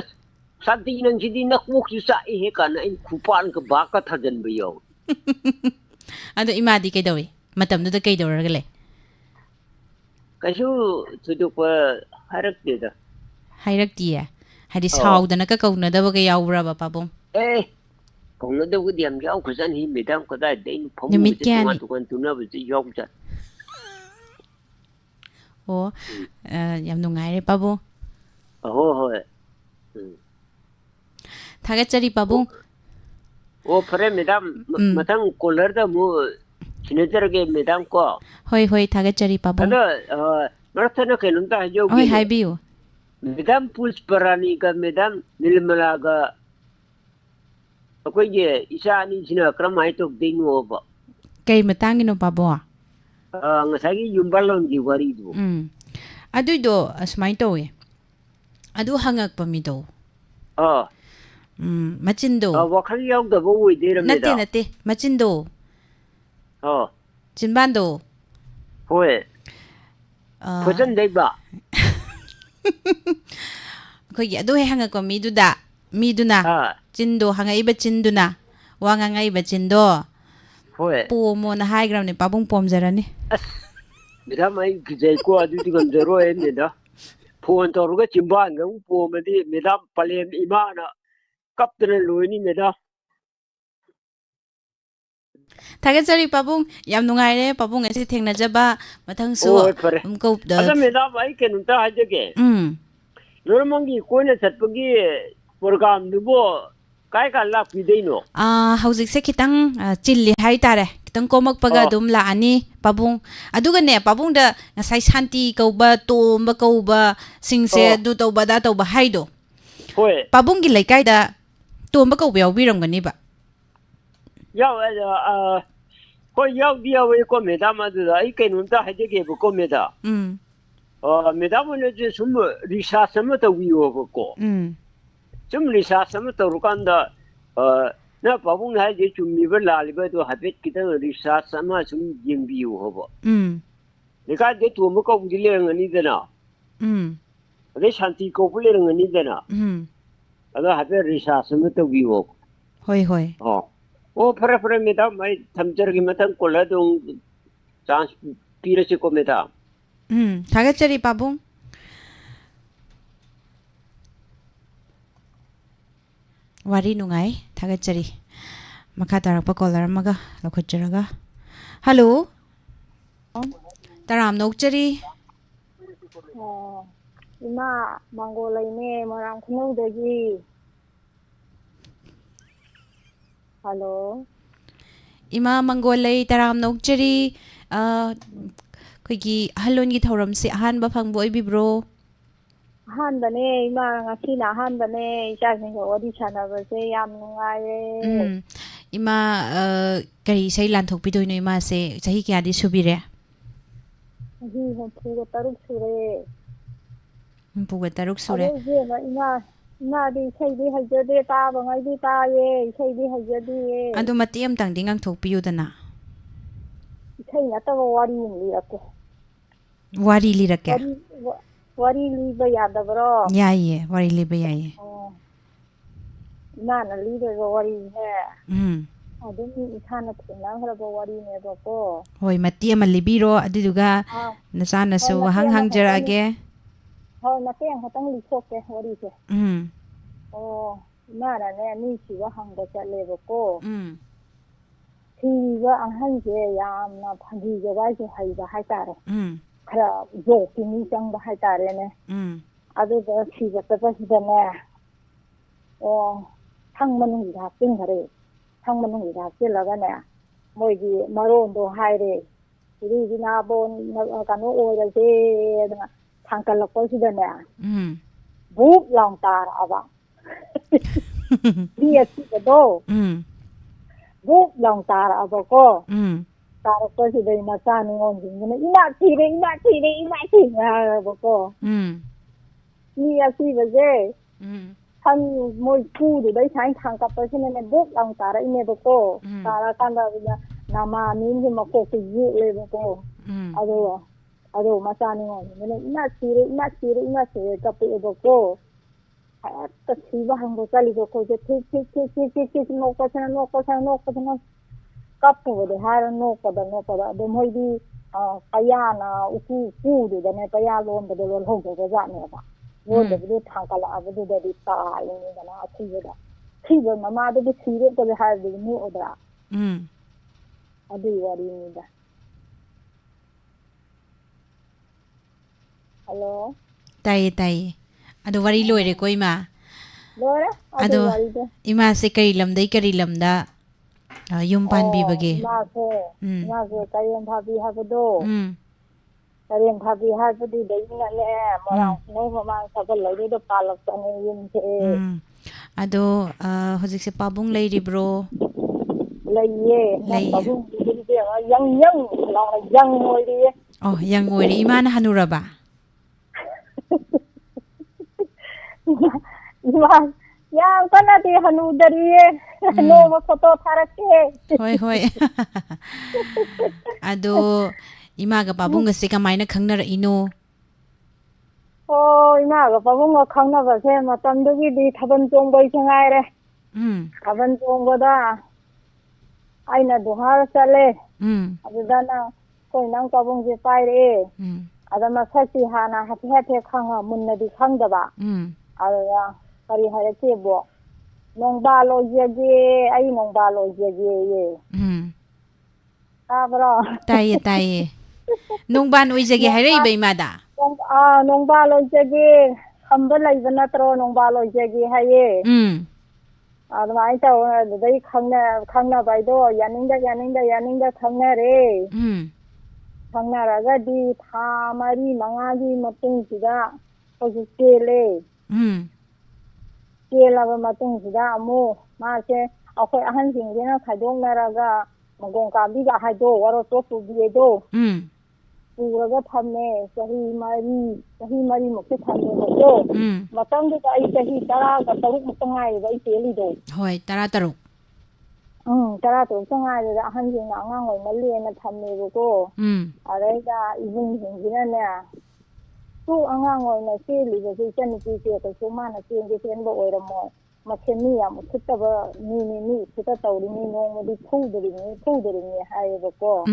santi nang jidi na khuk si sa he kana in khupan ka ba ka thajan ba yo ado imadi kai dawi matam du da kai dawra gale कशु थोदोꯛꯄ ꯍꯥꯏꯔꯛꯇꯦꯗ ꯍꯥꯏꯔꯛꯇꯤꯌꯦ ꯍꯥꯏꯗꯤ ꯑꯣ ꯁꯥꯎꯗꯅꯒ ꯀꯧꯅꯗꯕꯒ ꯌꯥꯎꯕ꯭ꯔꯕ ꯄꯥꯕꯨꯡ ꯑꯦ ꯀꯧꯅꯗꯕꯗꯤ ꯌꯥꯝ ꯌꯥꯎꯈ꯭ꯔꯖꯥꯠꯅꯤ madam ꯀꯗꯥꯏꯗ ꯑꯩꯅ ꯅꯨꯃꯤꯠ ꯐꯃꯨꯡꯒꯁꯦ ꯇꯣꯉꯥꯟ ꯀꯌꯥꯅꯤ ꯇꯣꯉꯥꯟ ꯇꯨꯅꯕꯁꯦ ꯌꯥꯎꯖꯥꯠ ꯑꯣ ꯌꯥꯝ ꯅꯨꯡꯉꯥꯏꯔꯦ ꯄꯥꯕꯨꯡ ꯍꯣꯏ ꯍꯣꯏ ꯎꯝ ꯊꯥꯒꯠꯆꯔꯤ ꯑꯣ ꯄꯥꯕꯨꯡ ꯑꯣ ꯐꯔꯦ ꯃꯦꯗꯥꯝ ꯎꯝ ꯃꯊꯪ ꯀꯣꯂꯔꯗ ꯑꯃꯨꯛ ꯁꯤꯟꯅꯖꯔꯒꯦ ꯃꯦꯗꯥꯝ ꯀꯣ ꯍꯣꯏ ꯍꯣꯏ ꯊꯥꯒꯠꯆꯔꯤ ꯄꯥꯕꯨꯡ ꯑꯗꯣ ꯃꯔꯛꯊꯠꯅ ꯀꯩꯅꯣꯝꯇ ꯍꯣꯏ ꯍꯥꯏꯖꯧꯒꯦꯅꯦ ꯍꯥꯏꯕꯤꯌꯨ ꯃꯦꯗꯥꯝ ꯄꯨꯁꯄꯔꯥꯅꯤꯒ ꯃꯦꯗꯥꯝ ꯅꯤꯔꯃꯂꯥꯒ ꯑꯩꯈꯣꯏꯒꯤ ꯏꯆꯥ ꯑꯅꯤꯁꯤꯅ ꯀꯔꯝꯍꯥꯏꯅ ꯇꯧꯗꯣꯏꯅꯣꯕ ꯀꯩ ꯃꯇꯥꯡꯒꯤꯅꯣ ꯄꯥꯕꯨꯡ ꯉꯁꯥꯏꯒꯤ ꯌꯨꯝꯕꯥꯜꯂꯣꯟꯒꯤ ꯋꯥꯔꯤꯗꯨ ꯑꯗꯨꯏꯗꯣ ꯑꯁꯨꯃꯥꯏꯅ ꯇꯧꯋꯦ ꯑꯗꯨ ꯍꯪꯉꯛꯄ ꯃꯤꯗꯣ ꯑꯥ ꯃꯆꯤꯟꯗꯣ ꯋꯥꯈꯜ ꯌꯥꯎꯗꯕ ꯑꯣꯏꯗꯣꯏꯔ ꯅꯠꯇꯦ ꯃꯦꯗꯥꯝ ꯅꯠꯇꯦ ꯃꯆꯤꯟꯗꯣ ꯑꯥ ꯆꯤꯟꯕꯥꯟꯗꯣ ꯍꯣꯏ ꯐꯣꯠꯆꯟꯗꯣꯏꯕ ꯑꯩꯈꯣꯏꯒꯤ ꯑꯗꯨ ꯍꯦꯛ ꯍꯪꯉꯛꯄ ꯃꯤꯗꯨꯅ ꯑꯥ ꯆꯤꯟꯗꯣ ꯍꯪꯉꯛꯏꯕ ꯆꯤꯟꯗꯨꯅ ꯋꯥ ꯉꯥꯡꯉꯛꯏꯕ ꯆꯤꯟꯗꯣ ꯍꯣꯏ ꯄꯣꯝꯃꯣꯅ ꯍꯥꯏꯈ꯭ꯔꯕꯅꯦ ꯄꯥꯕꯨꯡ ꯄꯣꯝꯖꯔꯅꯤ ꯑꯁ ꯃꯦꯗꯥꯝ ꯑꯩ ꯀꯤꯖꯩꯀꯣ ꯑꯗꯨꯗꯤ ꯉꯝꯖꯔꯣꯏ ꯃꯦꯗꯥꯝ ꯐꯣꯟ ꯇꯧꯔꯒ ꯆꯤꯝꯕꯥꯟꯒ ꯑꯃꯨꯛ ꯄꯣꯝꯃꯗꯤ ꯃꯦꯗꯥꯝ ꯄꯂꯦꯝ ꯏꯃꯥꯅ ꯀꯞꯇꯅ ꯂꯣꯏꯅꯤ ꯃꯦꯗꯥꯝ ꯊꯥꯒꯠꯆꯔꯤ ꯄꯥꯕꯨꯡ ꯌꯥꯝ ꯅꯨꯡꯉꯥꯏꯔꯦ ꯄꯥꯕꯨꯡ ꯉꯁꯤ ꯊꯦꯡꯅꯖꯕ ꯃꯊꯪꯁꯨ ꯍꯣꯏ ꯐꯔꯦ ꯑꯃꯨꯛ ꯑꯗ ꯃꯦꯗꯥꯝ ꯑꯩ ꯀꯩꯅꯣꯝꯇ ꯍꯥꯏꯖꯒꯦ ꯂꯣꯏꯅꯃꯛꯒꯤ ꯀꯣꯏꯅ ꯆꯠꯄꯒꯤ ꯄ꯭ꯔꯣꯒꯥꯝꯗꯨꯕꯨ ꯀꯥꯏ ꯂꯥꯛꯄꯤꯗꯣꯏꯅꯣ ꯍꯧꯖꯤꯛꯁꯦ ꯈꯤꯇꯪ ꯆꯤꯜꯂꯤ ꯍꯥꯏꯇꯥꯔꯦ ꯈꯤꯇꯪ ꯀꯣꯝꯃꯛꯄꯒ ꯑꯣ ꯑꯗꯨꯝ ꯂꯥꯛꯑꯅꯤ ꯄꯥꯕꯨꯡ ꯑꯗꯨꯒꯅꯦ ꯄꯥꯕꯨꯡꯗ ꯉꯁꯥꯏ ꯁꯥꯟꯇꯤ ꯀꯧꯕ ꯇꯣꯝꯕ ꯀꯧꯕ ꯁꯤꯡꯁꯦ ꯑꯣ ꯑꯗꯨ ꯇꯧꯕ ꯑꯗꯥ ꯇꯧꯕ ꯍꯥꯏꯗꯣ ꯍꯣꯏ ꯄꯥꯕꯨꯡꯒꯤ ꯂꯩꯀꯥꯏꯗ ꯇꯣꯝꯕ ꯀꯧꯕ ꯌꯥꯎꯕꯤꯔꯝꯒꯅꯤꯕ ꯍꯣꯏ ꯌꯥꯎꯗꯤ ꯌꯥꯎꯋꯦꯀꯣ ꯃꯦꯗꯥꯝ ꯑꯗꯨꯗ ꯑꯩ ꯀꯩꯅꯣꯝꯇ ꯍꯥꯏꯖꯒꯦꯕꯀꯣ ꯃꯦꯗꯥꯝ ꯎꯝ ꯃꯦꯗꯥꯝ ꯍꯣꯏꯅꯁꯨ ꯁꯨꯝ ꯔꯤꯁꯥꯔꯁ ꯑꯃ ꯇꯧꯕꯤꯌꯣꯕꯀꯣ ꯎꯝ ꯁꯨꯝ ꯔꯤꯁꯥꯔꯁ ꯑꯃ ꯇꯧꯔꯀꯥꯟꯗ ꯅꯪ ꯄꯥꯕꯨꯡꯅ ꯍꯥꯏꯁꯦ ꯆꯨꯝꯃꯤꯕ ꯂꯥꯜꯂꯤꯕꯗꯣ ꯍꯥꯏꯐꯦꯠ ꯈꯤꯇꯪ ꯔꯤꯁꯥꯔꯁ ꯑꯃ ꯁꯨꯝ ꯌꯦꯡꯕꯤꯌꯨ ꯍꯥꯏꯕ ꯎꯝ ꯂꯩꯀꯥꯏꯗ ꯇꯣꯝꯕ ꯀꯧꯕꯗꯤ ꯂꯩꯔꯝꯒꯅꯤꯗꯅ ꯎꯝ ꯑꯗꯩ ꯁꯥꯟꯇꯤ ꯀꯧꯕ ꯂꯩꯔꯝꯒꯅꯤꯗꯅ ꯎꯝ ꯑꯗꯣ ꯍꯥꯏꯐꯦꯠ ꯔꯤꯁꯥꯔꯁ ꯑꯃ ꯇꯧꯕꯤꯌꯣ ꯍꯣꯏ ꯍꯣꯏ ꯑꯣ ꯐꯔꯦ ꯐꯔꯦ ꯃꯦꯗꯥꯝ ꯑꯩ ꯊꯝꯖꯔꯒꯦ ꯃꯊꯪ ꯀꯣꯜꯂꯔꯗ ꯆꯥꯟꯁ ꯄꯤꯔꯁꯤꯀꯣ ꯃꯦꯗꯥꯝ ꯊꯥꯒꯠꯆꯔꯤ ꯄꯥꯕꯨꯡ ꯋꯥꯔꯤ ꯅꯨꯡꯉꯥꯏ ꯊꯥꯒꯠꯆꯔꯤ ꯃꯈꯥ ꯇꯥꯔꯛꯄ ꯀꯣꯂꯔ ꯑꯃꯒ ꯂꯧꯈꯠꯆꯔꯒ ꯍꯜꯂꯣ ꯇꯔꯥꯝꯅ ꯑꯣꯛꯆꯔꯤ ꯏꯃꯥ ꯃꯥꯡꯒꯣꯜ ꯂꯩꯅꯦ ꯃꯣꯏꯔꯥꯡ ꯈꯨꯅꯧꯗꯒꯤ ꯍꯜꯂꯣ ꯏꯃꯥ ꯃꯪꯒꯣꯜꯂꯩ ꯇꯔꯥꯝꯅ ꯑꯣꯛꯆꯔꯤ ꯑꯩꯈꯣꯏꯒꯤ ꯑꯍꯜꯂꯣꯟꯒꯤ ꯊꯧꯔꯝꯁꯦ ꯑꯍꯥꯟꯕ ꯐꯪꯕ ꯑꯣꯏꯕꯤꯕ꯭ꯔꯣ ꯑꯍꯥꯟꯕꯅꯦ ꯏꯃꯥ ꯉꯁꯤꯅ ꯑꯍꯥꯟꯕꯅꯦ ꯏꯆꯥꯁꯤꯡꯒ ꯋꯥꯔꯤ ꯁꯥꯟꯅꯕꯁꯦ ꯌꯥꯝ ꯅꯨꯡꯉꯥꯏꯔꯦ ꯏꯃꯥ ꯀꯔꯤ ꯏꯁꯩ ꯂꯥꯟꯊꯣꯛꯄꯤꯗꯣꯏꯅꯣ ꯏꯃꯥꯁꯦ ꯆꯍꯤ ꯀꯌꯥꯗꯤ ꯁꯨꯕꯤꯔꯦ ꯆꯍꯤ 63 ꯁꯨꯔꯦ 63 ꯑꯗꯣ ꯁꯨꯔꯦ ꯏꯆꯦꯃ ꯏꯃꯥꯗꯤ ꯏꯁꯩꯗꯤ ꯍꯩꯖꯗꯦ ꯇꯥꯕꯉꯩꯗꯤ ꯇꯥꯏꯌꯦ ꯏꯁꯩꯗꯤ ꯍꯩꯖꯗꯤꯌꯦ ꯑꯗꯨ ꯃꯇꯦꯛ ꯑꯃꯇꯪꯗꯤ ꯉꯥꯡꯊꯣꯛꯄꯤꯌꯨꯗꯅ ꯏꯁꯩ ꯅꯠꯇꯕ ꯋꯥꯔꯤ ꯑꯃ ꯂꯤꯔꯛꯀꯦ ꯋꯥꯔꯤ ꯂꯤꯔꯛꯀꯦ ꯋꯥꯔꯤ ꯂꯤꯕ ꯌꯥꯗꯕ꯭ꯔꯣ ꯌꯥꯏꯌꯦ ꯋꯥꯔꯤ ꯂꯤꯕ ꯌꯥꯏꯌꯦ ꯏꯃꯥꯅ ꯂꯤꯗꯣꯏꯕ ꯋꯥꯔꯤꯁꯦ ꯎꯝ ꯑꯗꯨꯝ ꯏꯁꯥꯅ ꯊꯦꯡꯅꯈ꯭ꯔꯕ ꯋꯥꯔꯤꯅꯦꯕꯀꯣ ꯍꯣꯏ ꯃꯇꯦꯛ ꯑꯃ ꯂꯤꯕꯤꯔꯣ ꯑꯗꯨꯗꯨꯒ ꯑꯥ ꯅꯆꯥꯅꯁꯨ ꯍꯣꯏ ꯃꯇꯦꯛ ꯋꯥꯍꯪ ꯑꯃꯈꯛꯇꯪ ꯍꯪꯖꯔꯛꯑꯒꯦ ꯍꯣꯏ ꯃꯇꯦꯛ ꯑꯃꯈꯛꯇꯪ ꯂꯤꯊꯣꯛꯀꯦ ꯋꯥꯔꯤꯁꯦ ꯎꯝ ꯏꯃꯥꯅꯅꯦ ꯃꯤ ꯁꯤꯕ ꯍꯪꯕ ꯆꯠꯂꯦꯕꯀꯣ ꯎꯝ ꯁꯤꯕ ꯑꯍꯟꯁꯦ ꯌꯥꯝꯅ ꯐꯥꯒꯤ ꯖꯣꯒꯥꯏꯁꯨ ꯍꯩꯕ ꯍꯥꯏꯇꯥꯔꯦ ꯎꯝ ꯈꯔ ꯖꯣꯛꯀꯤ ꯃꯤ ꯆꯪꯕ ꯍꯥꯏꯇꯥꯔꯦꯅꯦ ꯎꯝ ꯑꯗꯨꯗ ꯁꯤꯕ ꯆꯠꯄꯁꯤꯗꯅꯦ ꯁꯪ ꯃꯅꯨꯡꯁꯤꯗ ꯍꯥꯞꯆꯤꯟꯈꯔꯦ ꯁꯪ ꯃꯅꯨꯡꯁꯤꯗ ꯍꯥꯞꯆꯤꯜꯂꯒꯅꯦ ꯃꯣꯏꯒꯤ ꯃꯔꯣꯟꯗꯣ ꯍꯥꯏꯔꯦ ꯁꯤꯔꯤꯁꯤꯅꯥꯕꯣꯟ ꯀꯩꯅꯣ ꯑꯣꯏꯔꯁꯦ ꯑꯗꯨꯅ ꯊꯥꯡꯀꯠꯂꯛꯄꯁꯤꯗꯅꯦ ꯎꯝ ꯚꯨꯛ ꯂꯥꯎ ꯇꯥꯔꯛꯑꯕ ꯃꯤ ꯑꯁꯤꯕꯗꯣ ꯎꯝ ꯚꯨꯛ ꯂꯥꯎ ꯇꯥꯔꯛꯑꯕꯀꯣ ꯎꯝ ꯇꯥꯔꯛꯄꯁꯤꯗꯩ ꯃꯆꯥ ꯅꯤꯉꯣꯜꯁꯤꯡꯁꯤꯅ ꯏꯃꯥ ꯁꯤꯔꯦ ꯏꯃꯥ ꯁꯤꯔꯦ ꯏꯃꯥ ꯁꯤꯔꯦ ꯍꯥꯏꯔꯕꯀꯣ ꯎꯝ ꯃꯤ ꯑꯁꯤꯕꯁꯦ ꯎꯝ ꯃꯣꯏ ꯐꯨꯗꯨꯗꯩ ꯁꯨꯃꯥꯏꯅ ꯊꯥꯡꯀꯠꯄꯁꯤꯅꯅꯦ ꯕꯨꯛ ꯂꯥꯎ ꯇꯥꯔꯛꯏꯅꯦꯕꯀꯣ ꯎꯝ ꯇꯥꯔꯛꯑꯀꯥꯟꯗ ꯑꯗꯨꯅ ꯅꯃꯥꯃꯤꯒꯤ ꯃꯀꯣꯛꯇ ꯌꯦꯛꯂꯦꯕꯀꯣ ꯎꯝ ꯑꯗꯣ ꯃꯆꯥ ꯅꯤꯉꯣꯜꯁꯤꯡꯗꯨꯅ ꯏꯃꯥ ꯁꯤꯔꯦ ꯏꯃꯥ ꯁꯤꯔꯦ ꯏꯃꯥ ꯁꯤꯔꯦ ꯀꯞꯄꯛꯑꯦꯕꯀꯣ ꯍꯦꯛꯇ ꯁꯤꯕ ꯍꯪꯕ ꯆꯠꯂꯤꯕ ꯑꯩꯈꯣꯏꯁꯦ ꯊꯤꯛ ꯊꯤꯛ ꯊꯤꯛ ꯊꯤꯛ ꯊꯤꯛ ꯊꯤꯛ ꯅꯣꯛꯄꯁꯤꯅ ꯀꯞꯄꯨꯕꯗꯤ ꯍꯥꯏꯔ ꯅꯣꯛꯄꯗ ꯑꯗꯨ ꯃꯣꯏꯗꯤ ꯄꯩꯌꯥꯅ ꯎꯀꯨ ꯀꯨꯗꯨꯗꯅꯦ ꯄꯩꯌꯥ ꯂꯣꯟꯕꯗꯣ ꯂꯣꯟꯍꯧꯗꯕ ꯖꯥꯠꯅꯦꯕ ꯂꯣꯟꯗꯕꯗꯨ ꯊꯥꯡꯀꯠꯂꯛꯑꯕꯗꯨꯗꯗꯤ ꯇꯥꯔꯤꯅꯤꯗꯅ ꯑꯊꯤꯕ ꯃꯃꯥꯗꯨꯕꯨ ꯁꯤꯔꯦꯛꯇꯒ ꯍꯥꯏꯕꯗꯨ ꯅꯣꯛꯑꯗ꯭ꯔꯥ ꯑꯗꯨꯒꯤ ꯋꯥꯔꯤꯅꯤꯗ ꯍꯜꯂꯣ ꯇꯥꯏꯌꯦ ꯇꯥꯏꯌꯦ ꯑꯗꯣ ꯋꯥꯔꯤ ꯂꯣꯏꯔꯦꯀꯣ ꯏꯃꯥ ꯂꯣꯏꯔꯦ ꯑꯗꯣ ꯑꯗꯨꯒꯤ ꯋꯥꯔꯤꯗꯣ ꯏꯃꯥꯁꯦ ꯀꯔꯤ ꯂꯝꯗꯩ ꯀꯔꯤ ꯂꯝꯗ ꯌꯨꯝ ꯄꯥꯟꯕꯤꯕꯒꯦ ꯏꯃꯥꯁꯦ ꯀꯔꯦꯝ ꯊꯥꯕꯤ ꯍꯥꯏꯕꯗꯣ ꯎꯝ ꯀꯔꯦꯝ ꯊꯥꯕꯤ ꯍꯥꯏꯕꯗꯨꯗꯩꯅꯅꯦ ꯃꯣꯏꯔꯥꯡ ꯈꯨꯅꯩ ꯃꯃꯥꯡ ꯁꯥꯒꯜ ꯂꯩꯔꯤꯗꯣ ꯄꯥꯜꯂꯛꯄꯅꯦ ꯌꯨꯝꯁꯦ ꯑꯗꯣ ꯍꯧꯖꯤꯛꯁꯦ ꯄꯥꯕꯨꯡ ꯂꯩꯔꯤꯕ꯭ꯔꯣ ꯂꯩꯌꯦ ꯂꯩꯌꯦ ꯄꯥꯕꯨꯡꯗꯤ ꯌꯪ ꯂꯥꯎꯅ ꯌꯪ ꯑꯣꯏꯔꯤꯌꯦ ꯑꯣ ꯌꯪ ꯑꯣꯏꯔꯤ ꯏꯃꯥꯅ ꯍꯅꯨꯔꯕ ꯏꯃꯥ ꯌꯥꯝ ꯀꯟꯅꯗꯤ ꯍꯅꯨꯗꯔꯤꯌꯦ ꯅꯣꯡꯃ ꯐꯣꯇꯣ ꯊꯥꯔꯛꯀꯦ ꯍꯣꯏ ꯍꯣꯏ ꯑꯗꯣ ꯏꯃꯥꯒ ꯄꯥꯕꯨꯡꯒꯁꯦ ꯀꯃꯥꯏꯅ ꯈꯪꯅꯔꯛꯏꯅꯣ ꯑꯣ ꯏꯃꯥꯒ ꯄꯥꯕꯨꯡꯒ ꯈꯪꯅꯕꯁꯦ ꯃꯇꯝꯗꯨꯒꯤꯗꯤ ꯊꯥꯕꯜ ꯆꯣꯡꯕꯩꯁꯨ ꯉꯥꯏꯔꯦ ꯊꯥꯕꯜ ꯆꯣꯡꯕꯗ ꯑꯩꯅ ꯗꯨꯍꯥꯔ ꯆꯠꯂꯦ ꯑꯗꯨꯗꯅ ꯑꯩꯈꯣꯏ ꯏꯅꯥꯎ ꯄꯥꯕꯨꯡꯁꯦ ꯄꯥꯏꯔꯛꯑꯦ ꯑꯗ ꯃꯁꯛꯇꯤ ꯍꯥꯟꯅ ꯍꯥꯏꯐꯦꯠ ꯈꯪꯉ ꯃꯨꯟꯅꯗꯤ ꯈꯪꯗꯕ ꯑꯗꯨꯗ ꯀꯔꯤ ꯍꯥꯏꯔꯛꯀꯦꯕꯣ ꯅꯣꯡꯕꯥꯜ ꯑꯣꯏꯖꯒꯦ ꯑꯩ ꯅꯣꯡꯕꯥꯜ ꯑꯣꯏꯖꯒꯦꯌꯦ ꯇꯥꯕ꯭ꯔꯣ ꯇꯥꯏꯌꯦ ꯇꯥꯏꯌꯦ ꯅꯣꯡꯕꯥꯟ ꯑꯣꯏꯖꯒꯦ ꯍꯥꯏꯔꯛꯏꯕ ꯏꯃꯥꯗ ꯅꯣꯡꯕꯥꯜ ꯑꯣꯏꯖꯒꯦ ꯈꯝꯕ ꯂꯩꯕ ꯅꯠꯇ꯭ꯔꯣ ꯅꯣꯡꯕꯥꯜ ꯑꯣꯏꯖꯒꯦ ꯍꯥꯏꯌꯦ ꯑꯗꯨꯃꯥꯏꯅ ꯇꯧꯔ ꯑꯗꯨꯗꯩ ꯈꯪꯅꯕ ꯑꯩꯗꯣ ꯌꯥꯅꯤꯡꯗ ꯈꯪꯅꯔꯦ ꯈꯪꯅꯔꯒꯗꯤ ꯊꯥ 4-5ꯒꯤ ꯃꯇꯨꯡꯁꯤꯗ ꯑꯩꯈꯣꯏꯁꯨ ꯆꯦꯜꯂꯦ ꯆꯦꯜꯂꯕ ꯃꯇꯨꯡꯁꯤꯗ ꯑꯃꯨꯛ ꯃꯥꯁꯦ ꯑꯩꯈꯣꯏ ꯑꯍꯟꯁꯤꯡꯁꯤꯅ ꯈꯥꯏꯗꯣꯛꯅꯔꯒ ꯃꯥꯡꯒꯣꯟ ꯀꯥꯕꯤꯒ ꯍꯥꯏꯗꯣ ꯋꯥꯔꯣꯇꯣꯞ ꯄꯨꯕꯤꯗꯣ ꯄꯨꯔꯒ ꯊꯝꯃꯦ ꯆꯍꯤ 4 ꯊꯝꯃꯦꯕꯀꯣ ꯃꯇꯝꯗꯨꯗ ꯑꯩ ꯆꯍꯤ 13 ꯉꯥꯏꯔꯤꯕ ꯑꯩ ꯆꯦꯜꯂꯤꯗꯣ ꯍꯣꯏ 13 13 ꯉꯥꯏꯔꯤꯗ ꯑꯍꯟꯁꯤꯡꯅ ꯑꯉꯥꯡ ꯑꯣꯏꯃꯜꯂꯦꯅ ꯊꯝꯃꯦꯕꯀோ ꯑꯗꯩꯗ ꯏꯕꯨꯡꯁꯤꯡꯁꯤꯅꯅꯦ ꯑꯉꯥꯡ ꯑꯣꯏꯅ ꯆꯦꯜꯂꯤꯕꯁꯦ ꯏꯆꯟꯅꯨꯄꯤꯁꯦ ꯀꯩꯁꯨ ꯃꯥꯅ ꯆꯦꯟꯕ ꯑꯣꯏꯔꯝꯃꯣꯏ ꯃꯁꯦ ꯃꯤ ꯌꯥꯝ ꯎꯁꯤꯠꯇꯕ ꯃꯤ ꯎꯁꯤꯠꯇ ꯇꯧꯔꯤꯅꯤ ꯅꯣꯡꯃꯗꯤ ꯐꯨꯗꯣꯔꯤꯅꯤ ꯍꯥꯏꯌꯦꯕꯀꯣ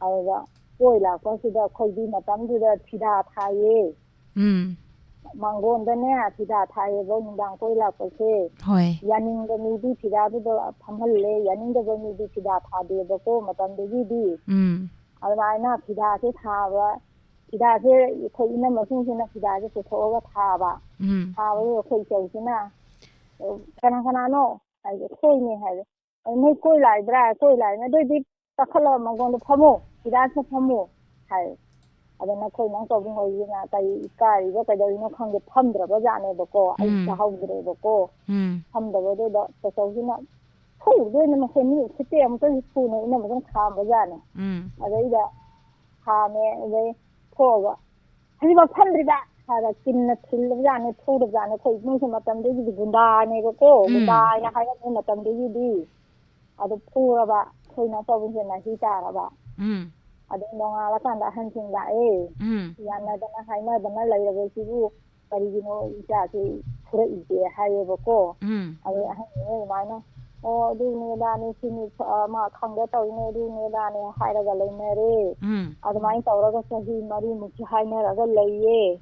ꯑꯗꯨꯗ ꯀꯣꯏ ꯂꯥꯛꯄꯁꯤꯗ ꯑꯩꯈꯣꯏꯗꯤ ꯃꯇꯝꯗꯨꯗ ꯐꯤꯗꯥ ꯊꯥꯏꯌꯦ ꯃꯥꯡꯒꯣꯟꯗꯅꯦ ꯐꯤꯗꯥ ꯊꯥꯏꯌꯦꯕ ꯅꯨꯡꯗꯥꯡ ꯀꯣꯏ ꯂꯥꯛꯄꯁꯦ ꯌꯥꯅꯤꯡꯕ ꯃꯤꯗꯤ ꯐꯤꯗꯥꯗꯨꯗ ꯐꯝꯍꯜꯂꯦ ꯌꯥꯅꯤꯡꯗꯕ ꯃꯤꯗꯤ ꯐꯤꯗꯥ ꯊꯥꯗꯦꯕꯀꯣ ꯃꯇꯝꯗꯨꯒꯤꯗꯤ ꯑꯗꯨꯃꯥꯏꯅ ꯐꯤꯗꯥꯁꯦ ꯊꯥꯕ ꯐꯤꯗꯥꯁꯦ ꯑꯩꯈꯣꯏ ꯏꯅꯝꯃꯁꯤꯡꯁꯤꯅ ꯐꯤꯗꯥꯁꯦ ꯄꯨꯊꯣꯛꯑꯒ ꯊꯥꯕꯗꯨ ꯑꯩꯈꯣꯏ ꯏꯆꯧꯁꯤꯅ ꯀꯅꯥꯅꯣ ꯍꯥꯏꯗꯤ ꯑꯩꯈꯣꯏꯅꯦ ꯍꯥꯏꯗꯤ ꯅꯣꯏ ꯀꯣꯏ ꯂꯥꯛꯏꯕ꯭ꯔꯥ ꯀꯣꯏ ꯂꯥꯛꯏꯅ ꯑꯗꯨꯏꯗꯤ ꯀꯥꯈꯠꯂꯒ ꯃꯥꯡꯒꯣꯟꯗ ꯐꯝꯃꯨ ꯐꯤꯗꯥꯁꯤꯗ ꯐꯝꯃꯨ ꯍꯥꯏ ꯑꯗ ꯅꯈꯣꯏ ꯅꯪ ꯇꯧꯕꯨꯡ ꯍꯣꯏꯁꯤꯅ ꯀꯔꯤ ꯏꯀꯥꯏꯔꯤꯕ ꯀꯩꯗꯧꯔꯤꯅꯣ ꯈꯪꯗꯦ ꯐꯝꯗ꯭ꯔꯕ ꯖꯥꯠꯅꯦꯕꯀꯣ ꯑꯩ ꯇꯥꯍꯧꯗ꯭ꯔꯦꯕꯀꯣ ꯐꯝꯗꯕꯗꯨꯗ ꯇꯆꯧꯁꯤꯅ ꯐꯨꯗꯣꯏꯅ ꯃꯁꯦ ꯃꯤ ꯎꯁꯤꯠꯇꯦ ꯑꯃꯨꯛꯇꯁꯨ ꯐꯨꯅ ꯏꯅꯝꯃꯁꯤꯅ ꯈꯥꯝꯕ ꯖꯥꯠꯅꯦ ꯑꯗꯩꯗ ꯈꯥꯝꯃꯦ ꯑꯗꯩ ꯊꯣꯛꯑꯒ ꯍꯧꯖꯤꯛꯐꯥꯎ ꯐꯝꯗ꯭ꯔꯤꯕ ꯍꯥꯏꯔ ꯆꯤꯟꯅ ꯊꯤꯜꯂꯕꯖꯥꯠꯅꯦ ꯐꯨꯔꯕꯖꯥꯠꯅꯦ ꯑꯩꯈꯣꯏ ꯏꯃꯨꯡꯁꯦ ꯃꯇꯝꯗꯨꯒꯤꯗꯤ ꯒꯨꯟꯗꯥꯅꯦꯕꯀꯣ ꯒꯨꯟꯗꯥ ꯍꯥꯏꯅ ꯍꯥꯏꯔꯛꯄ ꯃꯇꯝꯗꯨꯒꯤꯗꯤ ꯑꯗꯨ ꯐꯨꯔꯕ ꯑꯩꯈꯣꯏ ꯏꯅꯥꯎ ꯄꯥꯕꯨꯡꯁꯦ ꯅꯥꯍꯤ ꯇꯥꯔꯕ ꯑꯗꯩ ꯅꯣꯡꯉꯥꯜꯂꯀꯥꯟꯗ ꯑꯍꯟꯁꯤꯡ ꯂꯥꯛꯑꯦ ꯌꯥꯅꯗꯅ ꯍꯥꯏꯅꯗꯅ ꯂꯩꯔꯕꯁꯤꯕꯨ ꯀꯔꯤꯒꯤꯅꯣ ꯏꯆꯥꯁꯤ ꯐꯨꯔꯛꯏꯁꯦ ꯍꯥꯏꯌꯦꯕꯀꯣ ꯑꯗꯩ ꯑꯍꯟꯁꯤꯡꯅ ꯑꯗꯨꯃꯥꯏꯅ ꯑꯗꯨꯅꯦꯗꯥꯅꯤ ꯁꯤꯅꯤ ꯃꯥ ꯈꯪꯗ ꯇꯧꯔꯤꯅꯦ ꯑꯗꯨꯅꯦꯗꯥꯅꯤ ꯍꯥꯏꯔꯒ ꯂꯩꯅꯔꯦ ꯑꯗꯨꯃꯥꯏꯅ ꯇꯧꯔꯒ ꯆꯍꯤ 4 ꯍꯥꯏꯅꯔꯒ ꯂꯩꯌꯦ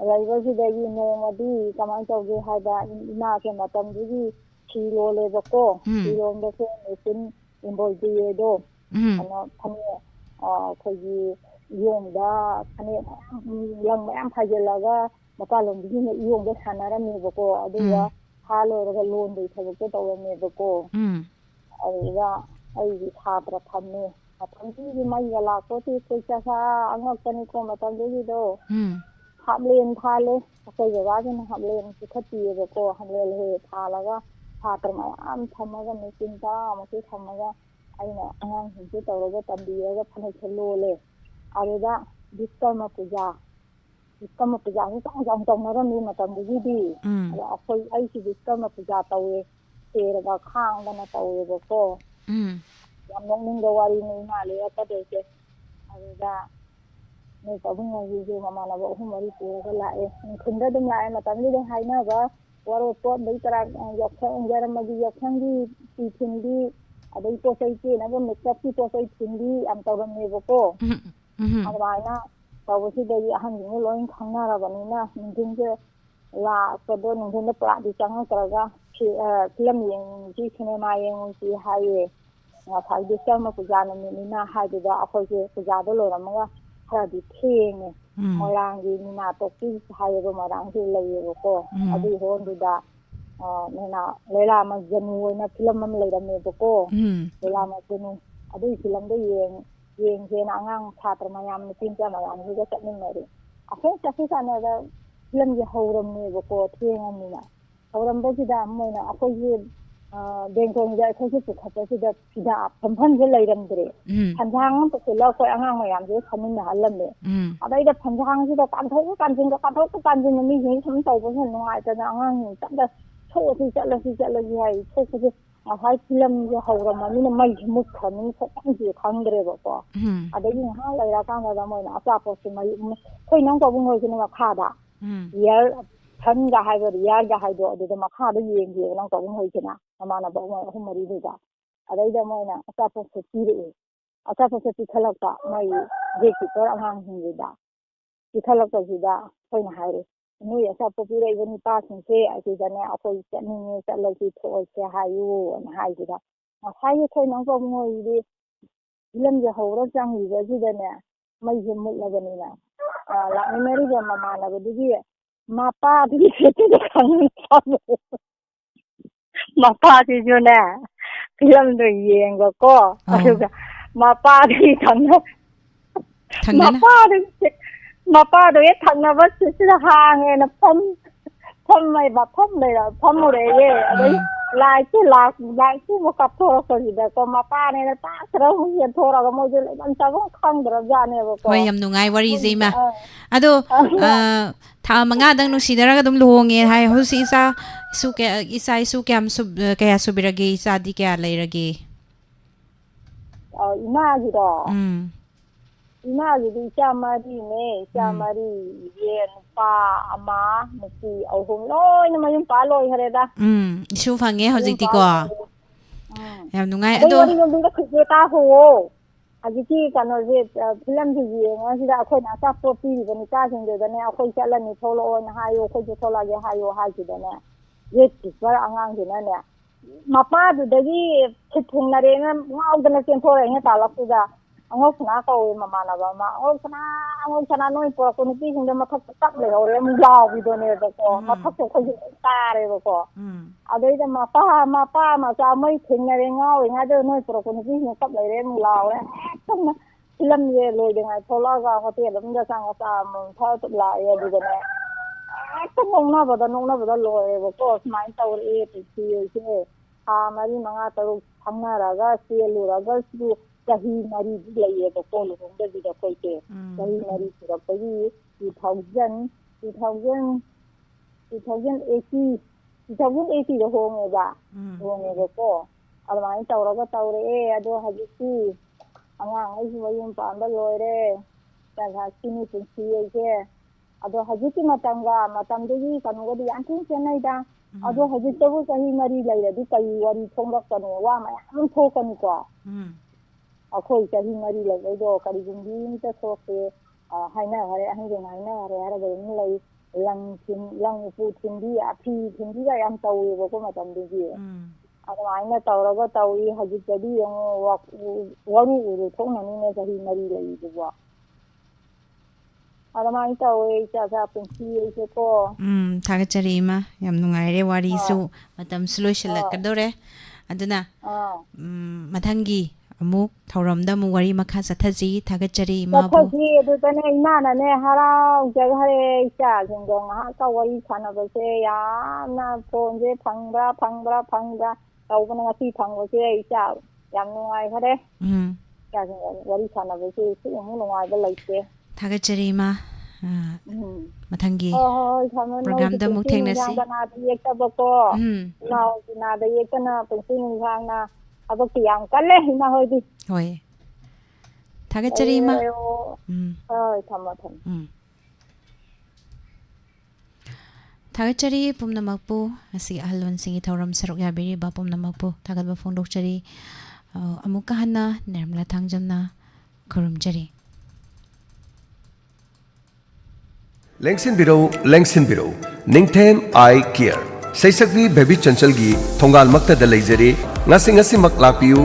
ꯂꯩꯕꯁꯤꯗꯒꯤ ꯅꯣꯡꯃꯗꯤꯀꯃꯥꯏꯅ ꯇꯧꯒꯦ ꯍꯥꯏꯕ ꯏꯃꯥꯁꯦ ꯃꯇꯝꯗꯨꯒꯤ ꯐꯤ ꯂꯣꯜꯂꯦꯕꯀꯣ ꯐꯤ ꯂꯣꯟꯕꯁꯦ ꯃꯦꯆꯤꯟ ꯏꯝꯕꯣꯏꯗ꯭ꯔꯤꯗꯣ ꯐꯅꯦꯛ ꯑꯩꯈꯣꯏꯒꯤ ꯏꯌꯣꯡꯗ ꯐꯅꯦꯛ ꯂꯪ ꯃꯌꯥꯝ ꯐꯥꯏꯖꯤꯜꯂꯒ ꯃꯄꯥꯟꯂꯣꯝꯒꯤꯁꯤꯅ ꯏꯌꯣꯡꯗ ꯁꯥꯟꯅꯔꯝꯃꯦꯕꯀோ ꯑꯗꯨꯒ ꯁꯥ ꯂꯣꯏꯔꯒ ꯂꯣꯟꯕꯒꯤ ꯊꯕꯛꯇꯣ ꯇꯧꯔꯝꯃꯦꯕꯀꯣ ꯑꯗꯨꯗ ꯑꯩꯒꯤ ꯁꯥꯇ꯭ꯔ ꯊꯝꯃꯦ ꯃꯇꯝꯗꯨꯒꯤ ꯃꯩꯒ ꯂꯥꯛꯄꯣꯠꯇꯤ ꯑꯩꯈꯣꯏ ꯆꯥꯛꯆꯥ ꯑꯉꯛꯄꯅꯤꯀꯣ ꯃꯇꯝꯗꯨꯒꯤꯗꯣ ꯍꯥꯞꯂꯦꯟ ꯊꯥꯜꯂꯦ ꯑꯩꯈꯣꯏ ꯕꯕꯥꯁꯤꯅ ꯍꯥꯞꯂꯦꯟ ꯄꯤꯈꯠꯄꯤꯌꯦꯕꯀꯣ ꯍꯥꯞꯂꯦꯟ ꯊꯥꯜꯂꯒ ꯁꯥꯇ꯭ꯔ ꯃꯌꯥꯝ ꯊꯝꯃꯒ ꯃꯦꯆꯤꯟ ꯇꯔꯥꯃꯨꯛꯁꯦ ꯊꯝꯃꯒ ꯑꯩꯅ ꯑꯉꯥꯡꯁꯤꯡꯁꯦ ꯇꯧꯔꯒ ꯇꯝꯕꯤꯔꯒ ꯐꯅꯦꯛꯁꯦ ꯂꯣꯜꯂꯦ ꯑꯗꯨꯗ ꯕꯤꯁꯀꯔꯃ ꯄꯨꯖꯥꯁꯦ ꯆꯥꯎꯅ ꯇꯧꯅꯔꯝꯃꯤ ꯃꯇꯝꯗꯨꯒꯤꯗꯤ ꯑꯗ ꯑꯩꯁꯤ ꯕꯤꯁꯀꯔꯃ ꯄꯨꯖꯥ ꯇꯧꯋꯦ ꯁꯦꯔꯒ ꯈꯥꯡꯗꯅ ꯇꯧꯋꯦꯕꯀꯣ ꯌꯥꯝ ꯅꯣꯛꯅꯤꯡꯕ ꯋꯥꯔꯤꯅꯤ ꯏꯃꯥ ꯂꯤꯔꯛꯀꯗꯣꯏꯁꯦ ꯑꯗꯨꯗ ꯅꯣꯏ ꯄꯥꯕꯨꯡ ꯍꯣꯏꯒꯤꯁꯨ ꯃꯃꯥꯟꯅꯕ 3-4 ꯄꯨꯔꯒ ꯂꯥꯛꯑꯦ ꯅꯨꯡꯊꯤꯜꯗ ꯑꯗꯨꯝ ꯂꯥꯛꯑꯦ ꯃꯇꯝꯗꯨꯗ ꯍꯥꯏꯅꯕ ꯋꯥꯔꯣꯄꯣꯠ ꯑꯗꯩ ꯌꯥꯏꯔꯝꯃꯒꯤ ꯌꯥꯎꯁꯪꯒꯤ ꯇꯤꯐꯤꯟꯗꯤ ꯑꯗꯩ ꯄꯣꯠ ꯆꯩ ꯀꯦꯅꯕ ꯃꯦꯀꯞꯀꯤ ꯄꯣꯠ ꯆꯩ ꯊꯤꯟꯕꯤ ꯌꯥꯝ ꯇꯧꯔꯝꯃꯦꯕꯀꯣ ꯑꯗꯨꯃꯥꯏꯅ ꯇꯧꯕꯁꯤꯗꯒꯤ ꯑꯍꯟꯁꯤꯡꯅ ꯂꯣꯏ ꯈꯪꯅꯔꯕꯅꯤꯅ ꯅꯨꯡꯊꯤꯟꯁꯦ ꯂꯥꯛꯄꯗꯣ ꯅꯨꯡꯊꯤꯟꯗ ꯄꯨꯔꯥꯗꯤ ꯆꯪꯉꯛꯇ꯭ꯔꯒ ꯐꯤꯂꯝ ꯌꯦꯡꯉꯨꯁꯤ ꯁꯤꯅꯦꯃꯥ ꯌꯦꯡꯉꯨꯁꯤ ꯍꯥꯏꯌꯦ ꯉꯁꯥꯏ ꯕꯤꯁꯀꯔꯃ ꯄꯨꯖꯥ ꯅꯨꯃꯤꯠꯅꯤꯅ ꯍꯥꯏꯗꯨꯗ ꯑꯩꯈꯣꯏꯁꯦ ꯄꯨꯖꯥꯗꯣ ꯂꯣꯏꯔꯝꯃꯒ ꯈꯔꯗꯤ ꯊꯦꯡꯉꯦ ꯃꯣꯏꯔꯥꯡꯒꯤ ꯃꯤꯅꯥ ꯇꯣꯛꯄꯤ ꯍꯥꯏꯌꯦꯕ ꯃꯣꯏꯔꯥꯡꯁꯤ ꯂꯩꯌꯦꯕꯀꯣ ꯑꯗꯨꯒꯤ ꯍꯣꯜꯗꯨꯗ ꯂꯩꯂꯥ ꯃꯖꯅꯨ ꯑꯣꯏꯅ ꯐꯤꯂꯝ ꯑꯃ ꯂꯩꯔꯝꯃꯦꯕꯀꯣ ꯂꯩꯂꯥ ꯃꯖꯅꯨ ꯑꯗꯨꯒꯤ ꯐꯤꯂꯝꯗꯣ ꯌꯦꯡꯁꯦꯅ ꯑꯉꯥꯡ ꯁꯥꯇ꯭ꯔ ꯃꯌꯥꯝ ꯅꯨꯄꯤ ꯃꯆꯥ ꯃꯌꯥꯝꯁꯤꯒ ꯆꯠꯃꯤꯟꯅꯔꯦ ꯑꯩꯈꯣꯏ ꯆꯠꯄ ꯀꯥꯟꯗ ꯐꯤꯂꯝꯁꯦ ꯍꯧꯔꯝꯃꯦꯕꯀꯣ ꯊꯦꯡꯉꯝꯅꯤꯅ ꯍꯧꯔꯝꯕꯁꯤꯗ ꯃꯣꯏꯅ ꯑꯩꯈꯣꯏꯁꯦ ꯕꯦꯡꯒꯣꯟꯗ ꯑꯩꯈꯣꯏꯁꯦ ꯄꯨꯈꯠꯄꯁꯤꯗ ꯐꯤꯗꯥ ꯐꯝꯐꯝꯁꯦ ꯂꯩꯔꯝꯗ꯭ꯔꯦ ꯐꯟꯖꯥꯡ ꯑꯃ ꯄꯨꯁꯤꯜꯂꯒ ꯑꯩꯈꯣꯏ ꯑꯉꯥꯡ ꯃꯌꯥꯝꯁꯤꯒ ꯐꯝꯃꯤꯟꯅꯍꯜꯂꯝꯃꯦ ꯑꯗꯩꯗ ꯐꯟꯖꯥꯡꯁꯤꯗ ꯀꯥꯟꯊꯣꯛꯄ ꯀꯥꯟꯁꯤꯟꯗ ꯃꯤꯁꯤꯡ ꯁꯨꯝ ꯇꯧꯕꯁꯨ ꯅꯨꯡꯉꯥꯏꯇꯅ ꯑꯉꯥꯡꯁꯤꯡ ꯆꯠꯂ ꯊꯣꯛꯑꯁꯤ ꯆꯠꯂꯁꯤ ꯍꯥꯏ ꯊꯣꯛꯄꯁꯦ ꯉꯁꯥꯏ ꯐꯤꯂꯝꯁꯦ ꯍꯧꯔꯝꯃꯅꯤꯅ ꯃꯩꯁꯦ ꯃꯨꯠꯈ꯭ꯔꯕꯅꯤꯅ ꯊꯣꯛꯐꯝꯁꯦ ꯈꯪꯗ꯭ꯔꯦꯕꯀꯣ ꯑꯗꯒꯤ ꯉꯥꯏꯍꯥꯛ ꯂꯩꯔꯀꯥꯟꯗ ꯃꯣꯏꯅ ꯑꯆꯥꯄꯣꯠꯁꯦ ꯑꯩꯈꯣꯏ ꯅꯪ ꯇꯧꯕ ꯉꯣꯏꯁꯤꯅ ꯃꯈꯥꯗ ꯔꯤꯌꯔ ꯐꯟꯒ ꯍꯥꯏꯕ ꯔꯤꯌꯥꯔꯒ ꯍꯥꯏꯗꯣ ꯑꯗꯨꯗ ꯃꯈꯥꯗ ꯌꯦꯡꯒꯦꯕ ꯅꯪ ꯇꯧꯕ ꯉꯣꯏꯁꯤꯅ ꯃꯃꯥꯟꯅꯕ ꯃꯣꯏ 3-4ꯗꯨꯒ ꯑꯗꯩꯗ ꯃꯣꯏꯅ ꯑꯆꯥꯄꯣꯠꯁꯦ ꯄꯤꯔꯛꯑꯦ ꯑꯆꯥꯄꯣꯠꯁꯦ ꯄꯤꯈꯠꯂꯛꯄ ꯃꯣꯏ ꯒꯦꯠꯀꯤꯄꯔ ꯑꯉꯥꯡꯁꯤꯡꯁꯤꯗ ꯄꯤꯈꯠꯂꯛꯄꯁꯤꯗ ꯑꯩꯈꯣꯏꯅ ꯍꯥꯏꯔꯦ ꯅꯣꯏ ꯑꯆꯥꯄꯣꯠ ꯄꯤꯔꯛꯏꯕ ꯅꯨꯄꯥꯁꯤꯡꯁꯦ ꯑꯁꯤꯗꯅꯦ ꯑꯩꯈꯣই ꯆꯠꯅꯤꯡꯉꯦ ꯆꯠꯂꯁꯤ ꯊꯣꯛꯑꯁꯦ ꯍꯥꯏꯌꯨꯅ ꯍꯥꯏꯁꯤꯗ ꯉꯁꯥꯏꯒꯤ ꯑꯩꯈꯣꯏ ꯅꯪ ꯇꯧꯕ ꯉꯣꯏꯁꯤꯗꯤ ꯐꯤꯂꯝꯁꯦ ꯍꯧꯔ ꯆꯪꯉꯤꯕꯁꯤꯗꯅꯦ ꯃꯩꯁꯦ ꯃꯨꯠꯂꯕꯅꯤꯅ ꯂꯥꯛꯃꯤꯟꯅꯔꯤꯕ ꯃꯃꯥꯟꯅꯕꯗꯨꯒꯤ ꯃꯄꯥꯗꯨꯒꯤ ꯁꯦꯠꯇꯨꯗ ꯈꯪꯉꯦ ꯃꯄꯥꯁꯤꯁꯨꯅꯦ ꯐꯤꯂꯝꯗꯣ ꯌꯦꯡꯒꯀꯣ ꯑꯗꯨꯒ ꯃꯄꯥꯗꯨꯒꯤ ꯃꯄꯥꯗꯣ ꯍꯦꯛ ꯊꯪꯅꯕ ꯁꯤꯗ ꯍꯥꯡꯉꯦꯅ ꯐꯝꯃꯨꯔꯦꯌꯦ ꯑꯗꯩ ꯂꯥꯏꯠꯁꯨ ꯑꯃꯨꯛ ꯀꯥꯞꯊꯣꯔꯛꯄꯁꯤꯗꯀꯣ ꯃꯄꯥꯅꯦꯅ ꯇꯥꯛꯇꯔ ꯌꯦꯟꯊꯣꯔꯒ ꯃꯣꯏꯁꯦ ꯂꯩꯐꯝ ꯆꯥꯐꯝ ꯈꯪꯗ꯭ꯔꯕꯖꯥꯠꯅꯦꯕꯀꯣ ꯍꯣꯏ ꯌꯥꯝ ꯅꯨꯡꯉꯥꯏ ꯋꯥꯔꯤꯁꯦ ꯏꯃꯥ ꯑꯗꯣ ꯊꯥ 5ꯗꯪ ꯅꯨꯡꯁꯤꯅꯔꯒ ꯑꯗꯨꯝ ꯂꯨꯍꯣꯡꯉꯦ ꯍꯥꯏ ꯍꯧꯖꯤꯛ ꯏꯆꯥ ꯏꯁꯨ ꯀꯌꯥ ꯁꯨꯕꯤꯔꯒꯦ ꯏꯆꯥꯗꯤ ꯀꯌా ꯂꯩꯔꯒꯦ ꯏꯃꯥꯒꯤꯗꯣ ꯏꯃꯥꯒꯤꯗꯤ ꯏꯆꯥ 4ꯅꯦ ꯏꯆꯥ 4 ꯅꯨꯄꯥ 1 ꯅꯨꯄꯤ 3 ꯂꯣꯏꯅ ꯃꯌꯨꯝ ꯄꯥꯜ ꯂꯣꯏꯈ꯭ꯔꯦꯗ ꯏꯁꯨ ꯐꯪꯉꯦ ꯍꯧꯖꯤꯛꯇꯤꯀꯣ ꯌꯥꯝ ꯅꯨꯡꯉꯥꯏ ꯑꯗꯣ ꯑꯗꯣ ꯋꯥꯔꯤ ꯂꯣꯝꯗ ꯈꯤꯇ ꯇꯥꯍꯧꯋꯣ ꯍꯧꯖꯤꯛꯀꯤ ꯀꯩꯅꯣꯁꯦ ꯐꯤꯂꯝꯁꯦ ꯌꯦꯡꯉꯁꯤꯗ ꯑꯩꯈꯣꯏꯅ ꯑꯆꯥꯄꯣꯠ ꯄꯤꯔꯤꯕ ꯅꯨꯄꯥꯁꯤꯡꯗꯨꯗꯅꯦ ꯑꯩꯈꯣꯏ ꯆꯠꯂꯅꯤ ꯊꯣꯛꯂꯛꯑꯣꯅ ꯍꯥꯏꯌꯣ ꯑꯩꯈꯣꯏꯁꯨ ꯊꯣꯛꯂꯛꯑꯒꯦ ꯍꯥꯏꯌꯣ ꯍꯥꯏꯈꯤꯗꯅꯦ ꯒꯦꯠ ꯀꯤꯄꯔ ꯑꯉꯥꯡꯁꯤꯅꯅꯦ ꯃꯄꯥꯗꯨꯗꯒꯤ ꯁꯤꯠ ꯊꯨꯡꯅꯔꯦꯅ ꯉꯥꯎꯗꯅ ꯆꯦꯟꯊꯣꯔꯛꯏꯅ ꯇꯥꯜꯂꯛꯇꯨꯗ ꯑꯉꯧꯁꯅꯥ ꯀꯧꯋꯦ ꯃꯃꯥꯟꯅꯕ ꯑꯃ ꯑꯉꯧꯁꯅꯥ ꯅꯣꯏ ꯄꯨꯔꯛꯄ ꯅꯨꯄꯤꯁꯤꯡꯗꯣ ꯃꯊꯛꯇ ꯇꯞ ꯂꯩꯍꯧꯔꯦ ꯑꯃꯨꯛ ꯂꯥꯎꯕꯤꯗꯣꯅꯦꯕꯀꯣ ꯃꯊꯛꯇ ꯑꯩꯈꯣꯏꯁꯨ ꯂꯣꯏ ꯇꯥꯔꯦꯕꯀꯣ ꯑꯗꯩꯗ ꯃꯄꯥ ꯃꯆꯥ ꯃꯩ ꯊꯦꯡꯅꯔꯦ ꯉꯥꯎꯔꯤꯉꯩꯗ ꯅꯣꯏ ꯄꯨꯔꯛꯄ ꯅꯨꯄꯤꯁꯤꯡꯗꯣ ꯇꯞ ꯂꯩꯔꯦ ꯑꯃꯨꯛ ꯂꯥꯎꯔꯦ ꯍꯦꯛꯇ ꯐꯤꯂꯝꯁꯦ ꯂꯣꯏꯗ꯭ꯔꯤꯉꯥꯏ ꯊꯣꯛꯂꯛꯑꯒ ꯍꯣꯇꯦꯜ ꯑꯃꯗ ꯆꯥ ꯑꯃꯃꯝ ꯊꯛꯑ ꯂꯥꯛꯑꯦ ꯑꯗꯨꯗꯅꯦ ꯍꯦꯛꯇ ꯅꯣꯛꯅꯕꯗ ꯂꯣꯏꯔꯦꯕꯀꯣ ꯁꯨꯃꯥꯏꯅ ꯇꯧꯔꯛꯑꯦ ꯄꯨꯟꯁꯤꯁꯦ ꯊꯥ 4-5-6 ꯈꯪꯅꯔꯒ ꯆꯦꯜꯂꯨꯔꯒꯁꯨ ꯆꯍꯤ 4ꯗꯤ ꯂꯩꯌꯦꯕꯀꯣ ꯂꯨꯍꯣꯡꯗꯕꯤꯗ ꯑꯩꯈꯣꯏꯁꯦ ꯆꯍꯤ 4 ꯁꯨꯔꯛꯄꯒꯤ 2080ꯗ ꯍꯣꯡꯉꯦꯕꯀꯣ ꯑꯗꯨꯃꯥꯏꯅ ꯇꯧꯔꯒ ꯇꯧꯔꯛꯑꯦ ꯑꯗꯣ ꯍꯧꯖꯤꯛꯇꯤ ꯑꯉꯥꯡꯈꯩꯁꯨ ꯃꯌꯨꯝ ꯄꯥꯟꯕ ꯂꯣꯏꯔꯦ ꯆꯥꯛꯁꯤꯅꯤ ꯄꯨꯟꯁꯤ ꯑꯩꯁꯦ ꯑꯗꯣ ꯍꯧꯖꯤꯛꯀꯤ ꯃꯇꯝꯗꯨꯒꯤ ꯀꯩꯅꯣꯒꯗꯤ ꯌꯥꯝ ꯊꯤꯅ ꯈꯦꯠꯅꯩꯗ ꯑꯗꯣ ꯍꯧꯖꯤꯛꯇꯕꯨ ꯆꯍꯤ 4 ꯂꯩꯔꯗꯤ ꯀꯔꯤ ꯋꯥꯔꯤ ꯊꯣꯛꯂꯛꯀꯅꯤ ꯋꯥ ꯃꯌꯥꯝ ꯊꯣꯛꯀꯅꯤꯀꯣ ꯑꯩꯈꯣꯏ ꯆꯍꯤ 4 ꯂꯩꯕꯩꯗꯣ ꯀꯔꯤꯒꯨꯝꯕꯤ ꯑꯝꯇ ꯊꯣꯛꯇꯦ ꯍꯥꯏꯅꯈꯔꯦ ꯑꯍꯟꯁꯤꯡ ꯍꯥꯏꯅꯈꯔꯦ ꯍꯥꯏꯔꯒ ꯑꯗꯨꯝ ꯂꯩ ꯂꯪ ꯎꯄꯨ ꯊꯤꯟꯕꯤ ꯐꯤ ꯊꯤꯟꯕꯤꯒ ꯌꯥꯝ ꯇꯧꯋꯦꯕꯀꯣ ꯃꯇꯝꯗꯨꯒꯤ ꯑꯗꯨꯃꯥꯏꯅ ꯇꯧꯔꯒ ꯇꯧꯏ ꯍꯧꯖꯤꯛꯇꯗꯤ ꯌꯦꯡꯉꯣ ꯋꯥꯔꯨ ꯊꯣꯛꯅꯅꯤꯅꯦ ꯆꯍꯤ 4 ꯂꯩꯔꯤꯗꯨꯕꯣ ꯑꯗꯨꯃꯥꯏꯅ ꯇꯧꯋꯦ ꯏꯆꯥ ꯄꯨꯟꯁꯤ ꯑꯩꯁꯦꯀꯣ ꯊꯥꯒꯠꯆꯔꯤ ꯏꯃꯥ ꯌꯥꯝ ꯅꯨꯡꯉꯥꯏꯔꯦ ꯋꯥꯔꯤꯁꯨ ꯃꯇꯝꯁꯨ ꯂꯣꯏꯁꯤꯜꯂꯛꯀꯗꯧꯔꯦ ꯑꯗꯨꯅ ꯃꯊꯪꯒꯤ ꯑꯃꯨꯛ ꯊꯧꯔꯝꯗ ꯑꯃꯨꯛ ꯋꯥꯔꯤ ꯃꯈꯥ ꯆꯠꯊꯁꯤ ꯊꯥꯒꯠꯆꯔꯤ ꯏꯃꯥꯕꯨ ꯆꯠꯊꯁꯤ ꯑꯗꯨꯗꯅꯦ ꯏꯃꯥꯅꯅꯦ ꯍꯔꯥꯎꯖꯈ꯭ꯔꯦ ꯏꯆꯥꯁꯤꯡꯗꯣ ꯉꯥꯏꯍꯥꯛꯀ ꯋꯥꯔꯤ ꯁꯥꯟꯅꯕꯁꯦ ꯌꯥꯝꯅ ꯐꯣꯟꯁꯦ ꯐꯪꯕ꯭ꯔꯥ ꯇꯧꯕꯅ ꯉꯁꯤ ꯐꯪꯕꯁꯦ ꯏꯆꯥ ꯌꯥꯝ ꯅꯨꯡꯉꯥꯏꯈꯔꯦ ꯏꯆꯥꯁꯤꯡꯒ ꯋꯥꯔꯤ ꯁꯥꯟꯅꯕꯁꯦ ꯁꯤꯃꯨꯛ ꯅꯨꯡꯉꯥꯏꯕ ꯂꯩꯇꯦ ꯊꯥꯒꯠꯆꯔꯤ ꯏꯃꯥ ꯃꯊꯪꯒꯤ ꯍꯣꯏ ꯅꯣꯏꯁꯨ ꯄ꯭ꯔꯣꯒ꯭ꯔꯥꯝꯗ ꯑꯃꯨꯛ ꯄꯨꯟꯁꯤ ꯊꯦꯡꯅꯁꯤ ꯅꯨꯡꯁꯥꯡꯗ ꯅꯥꯗ ꯌꯦꯛꯇꯕꯀꯣ ꯏꯃꯥꯍꯣꯏꯁꯨ ꯅꯥꯗ ꯌꯦꯛꯇꯅ ꯄꯨꯟꯁꯤ ꯅꯨꯡꯁꯥꯡꯅ ꯊꯕꯛꯇꯤ ꯌꯥꯝ ꯀꯜꯂꯦ ꯏꯃꯥ ꯍꯣꯏꯗꯤ ꯍꯣꯏ ꯊꯥꯒꯠꯆꯔꯤ ꯏꯃꯥ ꯍꯣꯏ ꯊꯝꯃꯣ ꯊꯥꯒꯠꯆꯔꯤ ꯄꯨꯝꯅꯃꯛꯄꯨ ꯉꯁꯤ ꯑꯍꯜ ꯂꯃꯟꯁꯤꯡꯒꯤ ꯊꯧꯔꯝ ꯁꯔꯨꯛ ꯌꯥꯕꯤꯔꯤꯕ ꯄꯨꯝꯅꯃꯛꯄꯨ ꯊꯥꯒꯠꯄ ꯐꯣꯡꯗꯣꯛꯆꯔꯤ ꯑꯃꯨꯛꯀ ꯍꯟꯅ ꯅꯤꯔꯃꯂꯥ ꯊꯥꯡꯖꯝꯅ ꯈꯨꯔꯨꯝꯖꯔꯤ. ꯂꯦꯡꯁꯤꯟꯕꯤꯔꯧ ꯂꯦꯡꯁꯤꯟꯕꯤꯔꯧ ꯅꯤꯡꯊꯦꯝ ꯑꯥꯏ ꯀꯦꯌꯔ ꯁꯩꯁꯛꯄꯤ ꯕꯦꯕꯤ ꯆꯟꯆꯜꯒꯤ ꯊꯣꯡꯒꯥꯜ ꯃꯛꯇꯗ ꯂꯩꯖꯔꯦ. ꯉꯁꯤꯃꯛ ꯂꯥꯛꯄꯤꯌꯨ.